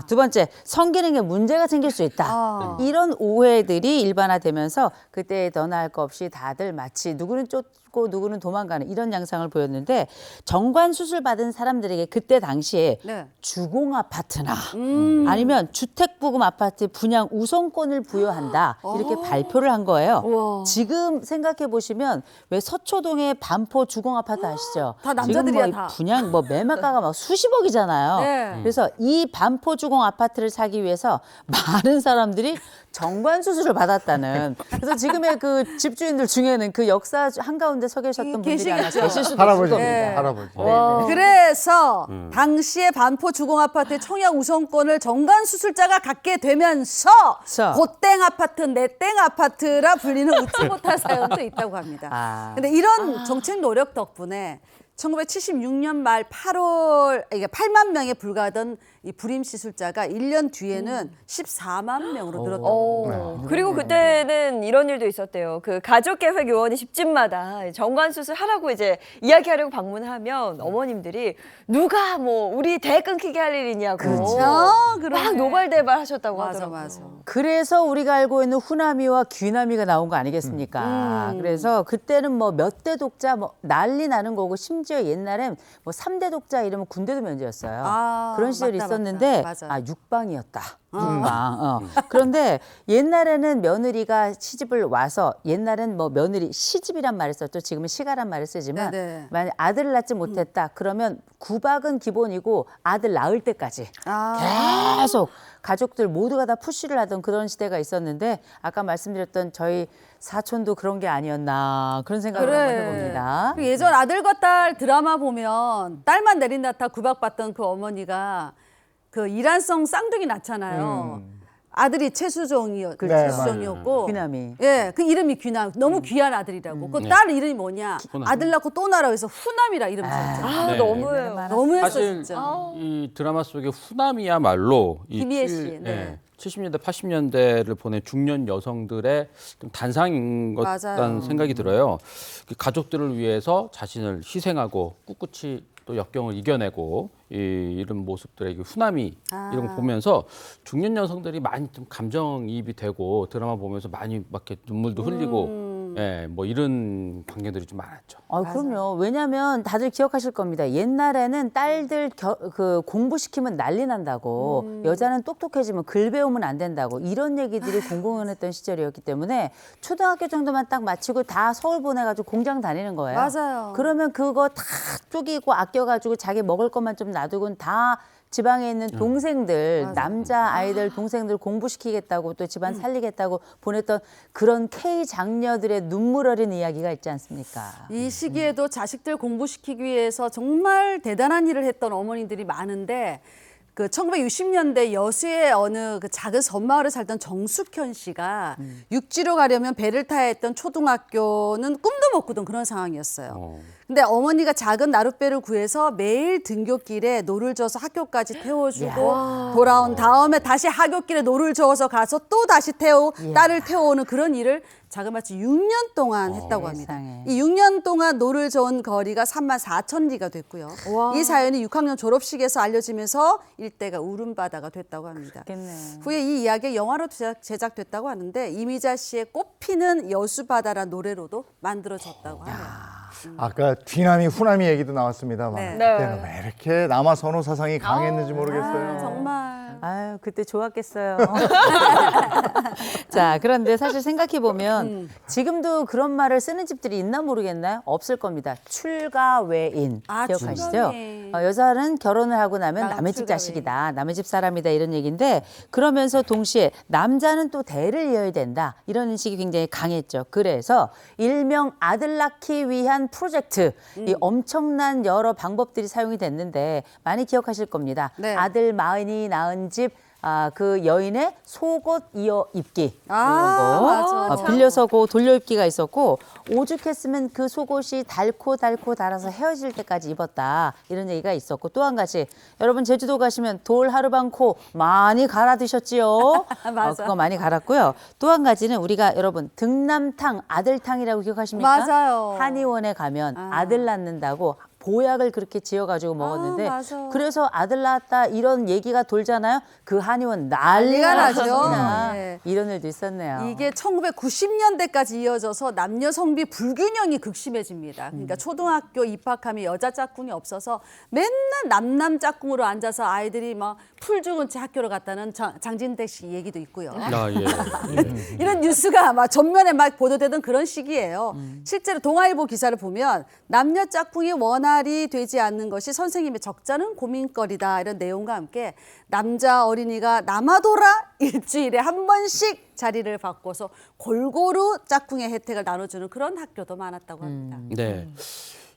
두 번째, 성기능에 문제가 생길 수 있다. 이런 오해들이 일반화되면서 그때 더 나을 거 없이 다들 마치 누구는 쫓고 누구는 도망가는 이런 양상을 보였는데 정관 수술 받은 사람들에게 그때 당시에 네. 주공 아파트나 아니면 주택부금 아파트 분양 우선권을 부여한다 이렇게 발표를 한 거예요. 우와. 지금 생각해 보시면 왜 서초동의 반포 주공 아파트 아시죠? 다 남자들이야, 지금 뭐 다. 분양 뭐 매매가가 막 수십억이잖아요. 네. 그래서 이 반포 주공 아파트를 사기 위해서 많은 사람들이 정관 수술을 받았다는. 그래서 지금의 그 집주인들 중에는 그 역사 한가운데 서 계셨던 분들이 하나 계시겠죠. 계실 수도 있을 할아버지, 겁니다. 할아버지. 그래서 당시에 반포 주공 아파트의 청약 우선권을 정관 수술자가 갖게 되면서 서. 곧땡 아파트, 내땡 아파트라 불리는 웃지 못할 사연도 있다고 합니다. 근데 이런 정책 노력 덕분에 1976년 말 8월 이게 8만 명에 불과하던 이 불임 시술자가 1년 뒤에는 14만 명으로 늘었다고 합니다. 그리고 그때는 이런 일도 있었대요. 그 가족계획 요원이 집집마다 정관 수술 하라고 이제 이야기하려고 방문하면 어머님들이 누가 뭐 우리 대 끊기게 할 일이냐고 막 노발대발 하셨다고 맞아, 하더라고요. 맞아. 그래서 우리가 알고 있는 후나미와 귀나미가 나온 거 아니겠습니까? 그래서 그때는 뭐 몇 대 독자 뭐 난리 나는 거고 심지어 옛날엔 뭐 3대 독자 이러면 군대도 면제였어요. 그런 시절이 맞다, 있었는데 맞다. 아 육방이었다. 육방. 그런데 옛날에는 며느리가 시집을 와서 옛날엔 뭐 며느리 시집이란 말을 썼죠. 지금은 시가란 말을 쓰지만 네네. 만약 아들을 낳지 못했다. 그러면 구박은 기본이고 아들 낳을 때까지 계속 가족들 모두가 다 푸시를 하던 그런 시대가 있었는데 아까 말씀드렸던 저희 사촌도 그런 게 아니었나 그런 생각을 한번 해봅니다. 그 예전 아들과 딸 드라마 보면 딸만 내린다타 구박받던 그 어머니가 그 이란성 쌍둥이 낳잖아요. 아들이 최수종이었고 네, 귀남이. 예, 그 이름이 귀남. 너무 귀한 아들이라고. 그 딸 이름이 뭐냐? 아들 낳고 또 낳으라고 해서 후남이라 이름 지었죠. 네. 너무해요. 너무했어 사실 진짜. 이 드라마 속의 후남이야말로 이 김희애 씨, 네. 70년대, 80년대를 보낸 중년 여성들의 좀 단상인 것 맞아요. 같다는 생각이 들어요. 그 가족들을 위해서 자신을 희생하고 꿋꿋이 또 역경을 이겨내고 이런 모습들의 그 후남이 이런 거 보면서 중년 여성들이 많이 좀 감정이입이 되고 드라마 보면서 많이 막 이렇게 눈물도 흘리고 예, 뭐 이런 광경들이 좀 많았죠. 그럼요. 왜냐하면 다들 기억하실 겁니다. 옛날에는 딸들 그 공부시키면 난리 난다고 여자는 똑똑해지면 글 배우면 안 된다고 이런 얘기들이 공공연했던 시절이었기 때문에 초등학교 정도만 딱 마치고 다 서울 보내가지고 공장 다니는 거예요. 맞아요. 그러면 그거 다 쪼개고 아껴가지고 자기 먹을 것만 좀 놔두고는 다 지방에 있는 동생들, 남자 아이들 동생들 공부시키겠다고 또 집안 살리겠다고 보냈던 그런 K 장녀들의 눈물 어린 이야기가 있지 않습니까? 이 시기에도 자식들 공부시키기 위해서 정말 대단한 일을 했던 어머니들이 많은데 그 1960년대 여수의 어느 그 작은 섬마을에 살던 정숙현 씨가 육지로 가려면 배를 타야 했던 초등학교는 꿈도 못 꾸던 그런 상황이었어요. 근데 어머니가 작은 나룻배를 구해서 매일 등굣길에 노를 저어서 학교까지 태워주고 돌아온 다음에 다시 학교길에 노를 저어서 가서 또 다시 딸을 태워오는 그런 일을 자그마치 6년 동안 했다고 합니다. 세상에. 이 6년 동안 노를 저은 거리가 34,000리가 됐고요. 이 사연이 6학년 졸업식에서 알려지면서 일대가 울음바다가 됐다고 합니다. 좋겠네. 후에 이 이야기가 영화로 제작됐다고 하는데 이미자 씨의 꽃피는 여수바다라는 노래로도 만들어졌다고 합니다. 아까 뒤남이 후남이 얘기도 나왔습니다만 네. 그때는 왜 이렇게 남아 선호 사상이 강했는지 모르겠어요. 정말. 아유, 그때 좋았겠어요. 자, 그런데 사실 생각해보면 지금도 그런 말을 쓰는 집들이 있나 모르겠나요? 없을 겁니다. 출가 외인. 아, 기억하시죠? 출가 외인. 여자는 결혼을 하고 나면 나는 남의 집 출가 자식이다. 남의 집 사람이다. 이런 얘기인데 그러면서 동시에 남자는 또 대를 이어야 된다. 이런 인식이 굉장히 강했죠. 그래서 일명 아들 낳기 위한 프로젝트. 이 엄청난 여러 방법들이 사용이 됐는데 많이 기억하실 겁니다. 네. 아들 마흔이 낳은 집 그 여인의 속옷 이어 입기 아, 이런 거 맞아. 빌려서 그 돌려 입기가 있었고 오죽했으면 그 속옷이 닳고 닳아서 헤어질 때까지 입었다 이런 얘기가 있었고 또 한 가지 여러분 제주도 가시면 돌 하루방코 많이 갈아 드셨지요? 맞아. 그거 많이 갈았고요. 또 한 가지는 우리가 여러분 등남탕 아들탕이라고 기억하십니까? 맞아요. 한의원에 가면 아들 낳는다고 보약을 그렇게 지어가지고 먹었는데 맞아. 그래서 아들 낳았다 이런 얘기가 돌잖아요. 그 한의원 난리가 나죠. 났습니다. 네. 이런 일도 있었네요. 이게 1990년대까지 이어져서 남녀 성비 불균형이 극심해집니다. 그러니까 초등학교 입학하면 여자 짝꿍이 없어서 맨날 남남 짝꿍으로 앉아서 아이들이 막 풀 죽은 채 학교를 갔다는 장진택 씨 얘기도 있고요. 아, 예. 이런 뉴스가 막 전면에 막 보도되던 그런 시기예요. 실제로 동아일보 기사를 보면 남녀 짝꿍이 원활히 되지 않는 것이 선생님의 적잖은 고민거리다 이런 내용과 함께 남자 어린이가 남아돌아 일주일에 한 번씩 자리를 바꿔서 골고루 짝꿍의 혜택을 나눠주는 그런 학교도 많았다고 합니다. 네.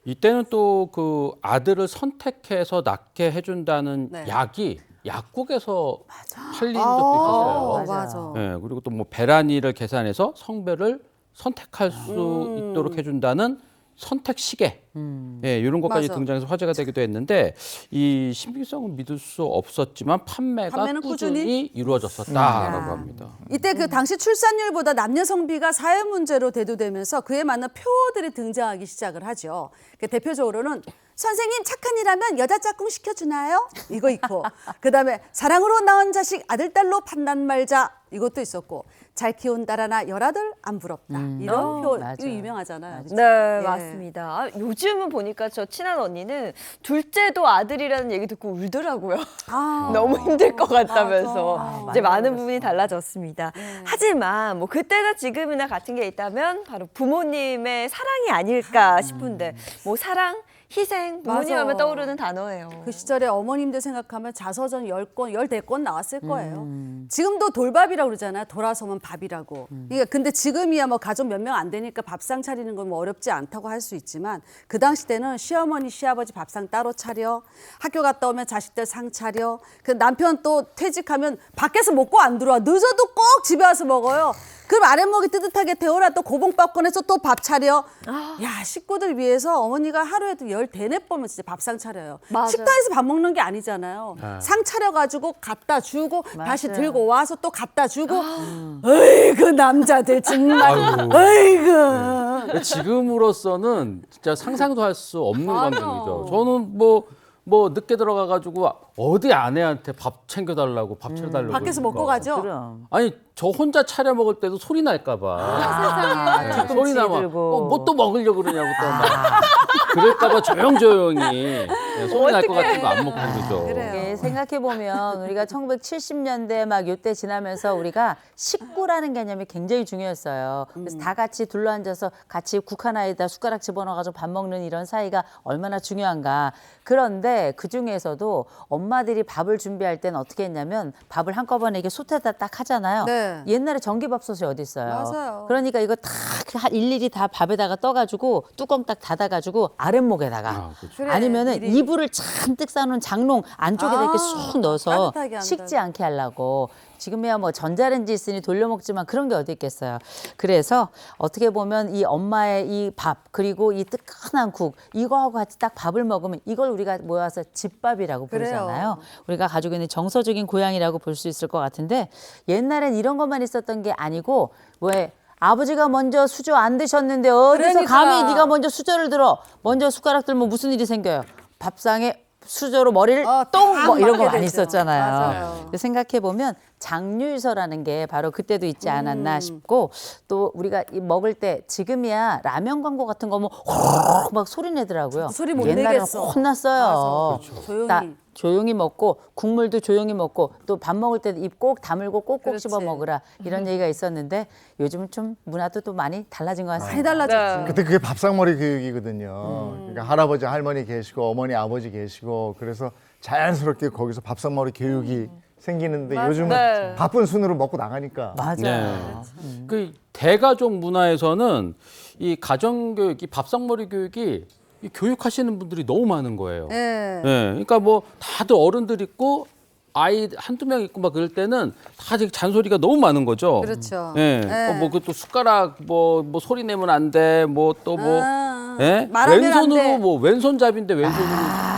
이때는 또 그 아들을 선택해서 낳게 해준다는 네. 약이 약국에서 팔린 적도 있었어요. 맞아. 네, 그리고 또 뭐 배란위를 계산해서 성별을 선택할 수 있도록 해준다는 선택 시계, 예, 이런 것까지 맞아. 등장해서 화제가 되기도 했는데 이 신빙성은 믿을 수 없었지만 판매가 판매는 꾸준히 이루어졌었다라고 합니다. 이때 그 당시 출산율보다 남녀 성비가 사회 문제로 대두되면서 그에 맞는 표어들이 등장하기 시작을 하죠. 그 대표적으로는 선생님 착한 일하면 여자 짝꿍 시켜주나요? 이거 있고 그다음에 사랑으로 낳은 자식 아들 딸로 판단 말자 이것도 있었고 잘 키운 딸 하나 열아들 안 부럽다 이런 표 맞아요. 이거 유명하잖아요. 네, 예. 맞습니다. 아, 요즘은 보니까 저 친한 언니는 둘째도 아들이라는 얘기 듣고 울더라고요. 아, 너무 힘들 것 같다면서 맞아. 이제 많이 많은 부분이 달라졌습니다. 하지만 뭐 그때나 지금이나 같은 게 있다면 바로 부모님의 사랑이 아닐까 싶은데 뭐 사랑, 희생, 부모님 맞아. 하면 떠오르는 단어예요. 그 시절에 어머님들 생각하면 자서전 10권, 14권 나왔을 거예요. 지금도 돌밥이라고 그러잖아요. 돌아서면 밥이라고. 그러니까 근데 지금이야 뭐 가족 몇 명 안 되니까 밥상 차리는 건 뭐 어렵지 않다고 할 수 있지만 그 당시 때는 시어머니, 시아버지 밥상 따로 차려. 학교 갔다 오면 자식들 상 차려. 그 남편 또 퇴직하면 밖에서 먹고 안 들어와. 늦어도 꼭 집에 와서 먹어요. 그럼 아랫목이 뜨뜻하게 데워라 또 고봉밥 꺼내서 또 밥 차려. 야 식구들 위해서 어머니가 하루에도 14번은 진짜 밥상 차려요. 맞아요. 식당에서 밥 먹는 게 아니잖아요. 상 차려가지고 갖다 주고 다시 들고 와서 또 갖다 주고. 어이구 남자들 정말. 아이고. 어이구. 지금으로서는 진짜 상상도 할 수 없는 맞아. 광경이죠. 저는 뭐 늦게 들어가가지고 어디 아내한테 밥 챙겨달라고 밥 차려달라고 밖에서 그러니까. 먹고 가죠. 그럼. 아니 저 혼자 차려 먹을 때도 소리 날까봐 네, 소리 뒤꿈치 나면 들고. 뭐 또 먹으려고 그러냐고 또 막 그럴까봐 조용히 네, 소리 날 것 같은 거 안 먹고 그러죠. 그래요. 생각해 보면 우리가 1970년대 막 요때 지나면서 우리가 식구라는 개념이 굉장히 중요했어요. 그래서 다 같이 둘러앉아서 같이 국 하나에다 숟가락 집어넣어가지고 밥 먹는 이런 사이가 얼마나 중요한가. 그런데 그 중에서도 엄마들이 밥을 준비할 때는 어떻게 했냐면 밥을 한꺼번에 이게 솥에다 딱 하잖아요. 네. 옛날에 전기밥솥이 어디 있어요? 맞아요. 그러니까 이거 다 일일이 다 밥에다가 떠가지고 뚜껑 딱 닫아가지고 아랫목에다가 그렇죠. 그래, 아니면은 미리. 이불을 잔뜩 싸놓은 장롱 안쪽에다 이렇게 쑥 넣어서 따뜻하게 한다는. 식지 않게 하려고. 지금이야 뭐 전자레인지 있으니 돌려먹지만 그런 게 어디 있겠어요. 그래서 어떻게 보면 이 엄마의 이 밥 그리고 이 뜨끈한 국 이거하고 같이 딱 밥을 먹으면 이걸 우리가 모아서 집밥이라고 그래요. 부르잖아요. 우리가 가지고 있는 정서적인 고향이라고 볼 수 있을 것 같은데 옛날엔 이런 것만 있었던 게 아니고 왜 아버지가 먼저 수저 안 드셨는데 어디서 그러니까. 감히 네가 먼저 수저를 들어 먼저 숟가락 들면 무슨 일이 생겨요. 밥상에 수저로 머리를 딱 뭐 이런 거 맞게 많이 되죠. 썼잖아요. 맞아요. 생각해 보면 장유유서라는 게 바로 그때도 있지 않았나 싶고 또 우리가 이 먹을 때 지금이야 라면 광고 같은 거 뭐 막 소리 내더라고요. 소리 못 옛날에는 내겠어. 혼났어요. 조용히. 딱 조용히 먹고 국물도 조용히 먹고 또 밥 먹을 때도 입 꼭 다물고 꼭꼭 그렇지. 씹어 먹으라 이런 얘기가 있었는데 요즘은 좀 문화도 또 많이 달라진 것 같습니다. 많이 달라졌지. 그때 그게 밥상머리 교육이거든요. 그러니까 할아버지, 할머니 계시고 어머니, 아버지 계시고 그래서 자연스럽게 거기서 밥상머리 교육이 생기는데 요즘은 네. 바쁜 순으로 먹고 나가니까. 맞아요. 네. 그 대가족 문화에서는 이 가정교육, 이 밥상머리 교육이 이 교육하시는 분들이 너무 많은 거예요. 네. 네, 그러니까 뭐 다들 어른들 있고 아이 한두 명 있고 막 그럴 때는 다 잔소리가 너무 많은 거죠. 그렇죠. 예. 네. 뭐 그것도 숟가락 뭐 소리 내면 안 돼. 뭐 또 뭐 예? 말하면 안 돼. 왼손으로 뭐 왼손잡이인데 왼손으로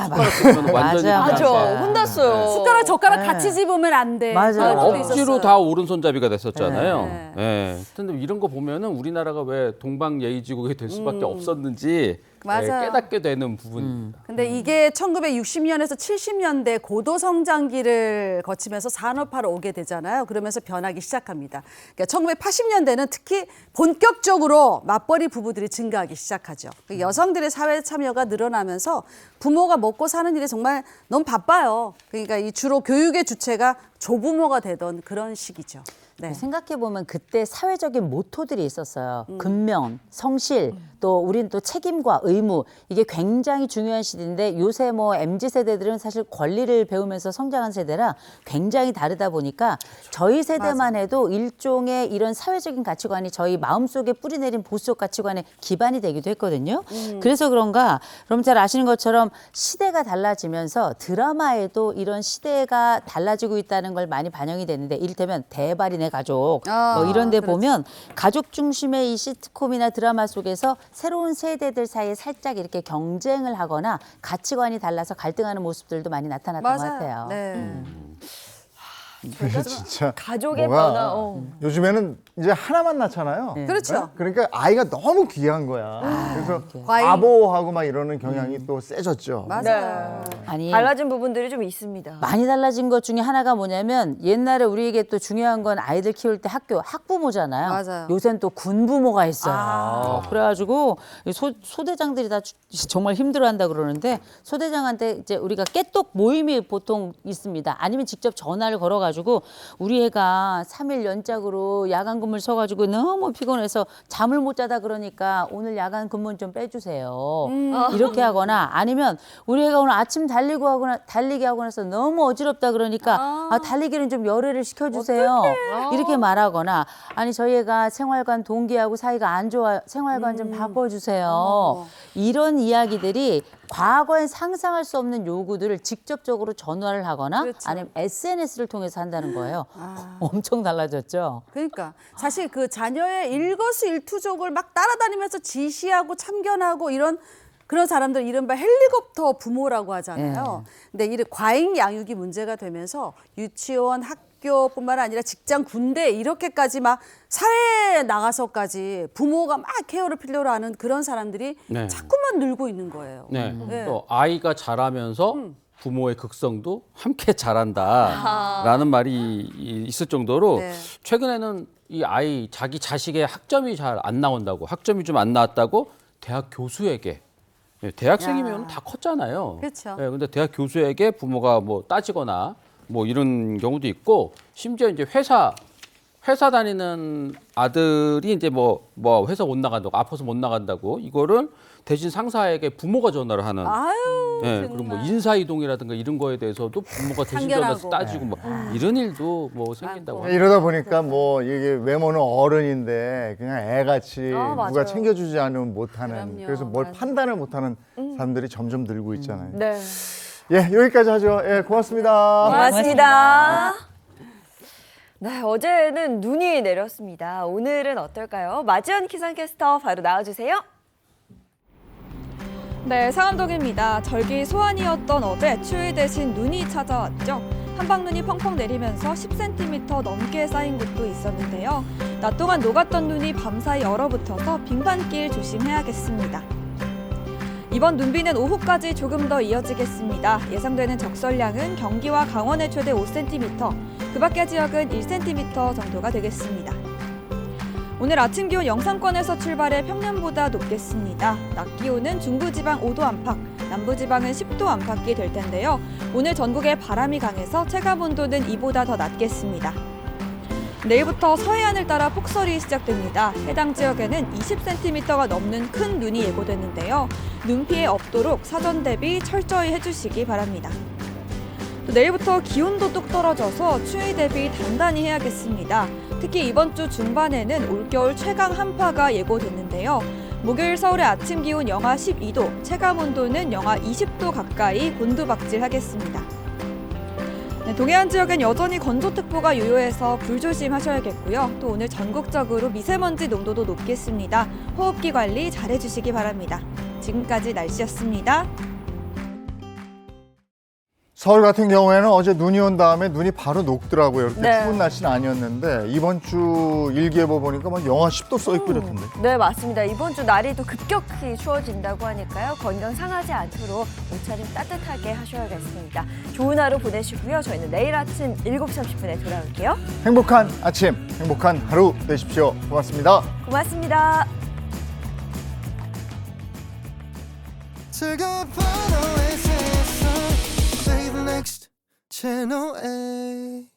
숟가락 들면 완전히 맞아, 그냥 맞아. 혼났어요. 숟가락 젓가락 같이 집으면 안 돼. 맞아요. 그런 것도 억지로 있었어요. 다 오른손잡이가 됐었잖아요. 네. 예. 근데 이런 거 보면은 우리나라가 왜 동방예의지국이 될 수밖에 없었는지 맞아요. 깨닫게 되는 부분입니다. 근데 이게 1960년에서 70년대 고도 성장기를 거치면서 산업화로 오게 되잖아요. 그러면서 변하기 시작합니다. 그러니까 1980년대는 특히 본격적으로 맞벌이 부부들이 증가하기 시작하죠. 여성들의 사회 참여가 늘어나면서 부모가 먹고 사는 일이 정말 너무 바빠요. 그러니까 이 주로 교육의 주체가 조부모가 되던 그런 시기죠. 네. 생각해 보면 그때 사회적인 모토들이 있었어요. 근면, 성실, 또 우리는 또 책임과 의무 이게 굉장히 중요한 시대인데 요새 뭐 MZ 세대들은 사실 권리를 배우면서 성장한 세대라 굉장히 다르다 보니까 저희 세대만 해도 일종의 이런 사회적인 가치관이 저희 마음속에 뿌리내린 보수적 가치관의 기반이 되기도 했거든요. 그래서 그런가 그럼 잘 아시는 것처럼 시대가 달라지면서 드라마에도 이런 시대가 달라지고 있다는 걸 많이 반영이 되는데 이를테면 대발이네 가족 뭐 이런 데 보면 가족 중심의 이 시트콤이나 드라마 속에서 새로운 세대들 사이에 살짝 이렇게 경쟁을 하거나 가치관이 달라서 갈등하는 모습들도 많이 나타났던 것 같아요. 네. 그래서 진짜 가족의 뭐가 변화. 요즘에는 이제 하나만 낳잖아요. 그렇죠. 그러니까 아이가 너무 귀한 거야. 그래서 과잉. 바보하고 막 이러는 경향이 또 세졌죠. 맞아요. 아니 달라진 부분들이 좀 있습니다. 많이 달라진 것 중에 하나가 뭐냐면 옛날에 우리에게 또 중요한 건 아이들 키울 때 학부모잖아요. 맞아요. 요새는 또 군부모가 있어요. 그래가지고 소대장들이 다 정말 힘들어한다 그러는데 소대장한테 이제 우리가 깨똑 모임이 보통 있습니다. 아니면 직접 전화를 걸어가지고 우리 애가 3일 연짝으로 야간 근무를 서가지고 너무 피곤해서 잠을 못 자다 그러니까 오늘 야간 근무는 좀 빼주세요. 이렇게 하거나 아니면 우리 애가 오늘 아침 달리기 하고 나서 너무 어지럽다 그러니까 달리기는 좀 열애를 시켜주세요. 이렇게 말하거나 아니 저희 애가 생활관 동기하고 사이가 안 좋아요. 생활관 좀 바꿔주세요. 이런 이야기들이 과거엔 상상할 수 없는 요구들을 직접적으로 전화를 하거나 그렇죠. 아니면 SNS를 통해서 한다는 거예요. 엄청 달라졌죠. 그러니까 사실 그 자녀의 일거수일투족을 막 따라다니면서 지시하고 참견하고 이런 그런 사람들 이른바 헬리콥터 부모라고 하잖아요. 근데 이 과잉 양육이 문제가 되면서 유치원, 학교뿐만 아니라 직장, 군대 이렇게까지 막 사회에 나가서까지 부모가 막 케어를 필요로 하는 그런 사람들이 네. 자꾸만 늘고 있는 거예요. 네. 네. 또 아이가 자라면서 부모의 극성도 함께 자란다라는 말이 있을 정도로 네. 최근에는 이 아이 자기 자식의 학점이 잘 안 나온다고 학점이 좀 안 나왔다고 대학 교수에게 대학생이면 다 컸잖아요. 그렇죠. 네, 근데 대학 교수에게 부모가 뭐 따지거나 뭐 이런 경우도 있고 심지어 이제 회사 다니는 아들이 이제 뭐 회사 못 나간다고 아파서 못 나간다고 이거를 대신 상사에게 부모가 전화를 하는 아유, 예, 그리고 뭐 인사이동이라든가 이런 거에 대해서도 부모가 대신 전화해서 참견하고. 따지고 뭐 이런 일도 뭐 생긴다고 합니다. 이러다 보니까 뭐 이게 외모는 어른인데 그냥 애같이 누가 맞아요. 챙겨주지 않으면 못하는 그럼요. 그래서 뭘 맞아요. 판단을 못하는 사람들이 점점 늘고 있잖아요. 네. 예, 여기까지 하죠. 예, 고맙습니다. 고맙습니다. 네, 어제는 눈이 내렸습니다. 오늘은 어떨까요? 마지연 기상캐스터 바로 나와주세요. 네, 상암동입니다. 절기 소환이었던 어제 추위 대신 눈이 찾아왔죠. 한방눈이 펑펑 내리면서 10cm 넘게 쌓인 곳도 있었는데요. 낮 동안 녹았던 눈이 밤사이 얼어붙어서 빙판길 조심해야겠습니다. 이번 눈비는 오후까지 조금 더 이어지겠습니다. 예상되는 적설량은 경기와 강원의 최대 5cm, 그 밖의 지역은 1cm 정도가 되겠습니다. 오늘 아침 기온 영상권에서 출발해 평년보다 높겠습니다. 낮 기온은 중부지방 5도 안팎, 남부지방은 10도 안팎이 될 텐데요. 오늘 전국에 바람이 강해서 체감온도는 이보다 더 낮겠습니다. 내일부터 서해안을 따라 폭설이 시작됩니다. 해당 지역에는 20cm가 넘는 큰 눈이 예고됐는데요. 눈 피해 없도록 사전 대비 철저히 해주시기 바랍니다. 또 내일부터 기온도 뚝 떨어져서 추위 대비 단단히 해야겠습니다. 특히 이번 주 중반에는 올겨울 최강 한파가 예고됐는데요. 목요일 서울의 아침 기온 영하 12도, 체감 온도는 영하 20도 가까이 곤두박질하겠습니다. 네, 동해안 지역엔 여전히 건조특보가 유효해서 불조심하셔야겠고요. 또 오늘 전국적으로 미세먼지 농도도 높겠습니다. 호흡기 관리 잘해주시기 바랍니다. 지금까지 날씨였습니다. 서울 같은 경우에는 어제 눈이 온 다음에 눈이 바로 녹더라고요. 이렇게 네. 추운 날씨는 아니었는데 이번 주 일기예보 보니까 막 영하 10도 써 있고 이랬던데. 네, 맞습니다. 이번 주 날이 또 급격히 추워진다고 하니까요. 건강 상하지 않도록 옷차림 따뜻하게 하셔야겠습니다. 좋은 하루 보내시고요. 저희는 내일 아침 7시 30분에 돌아올게요. 행복한 아침, 행복한 하루 되십시오. 고맙습니다. 고맙습니다. 즐거운 오아시스 Play the next channel A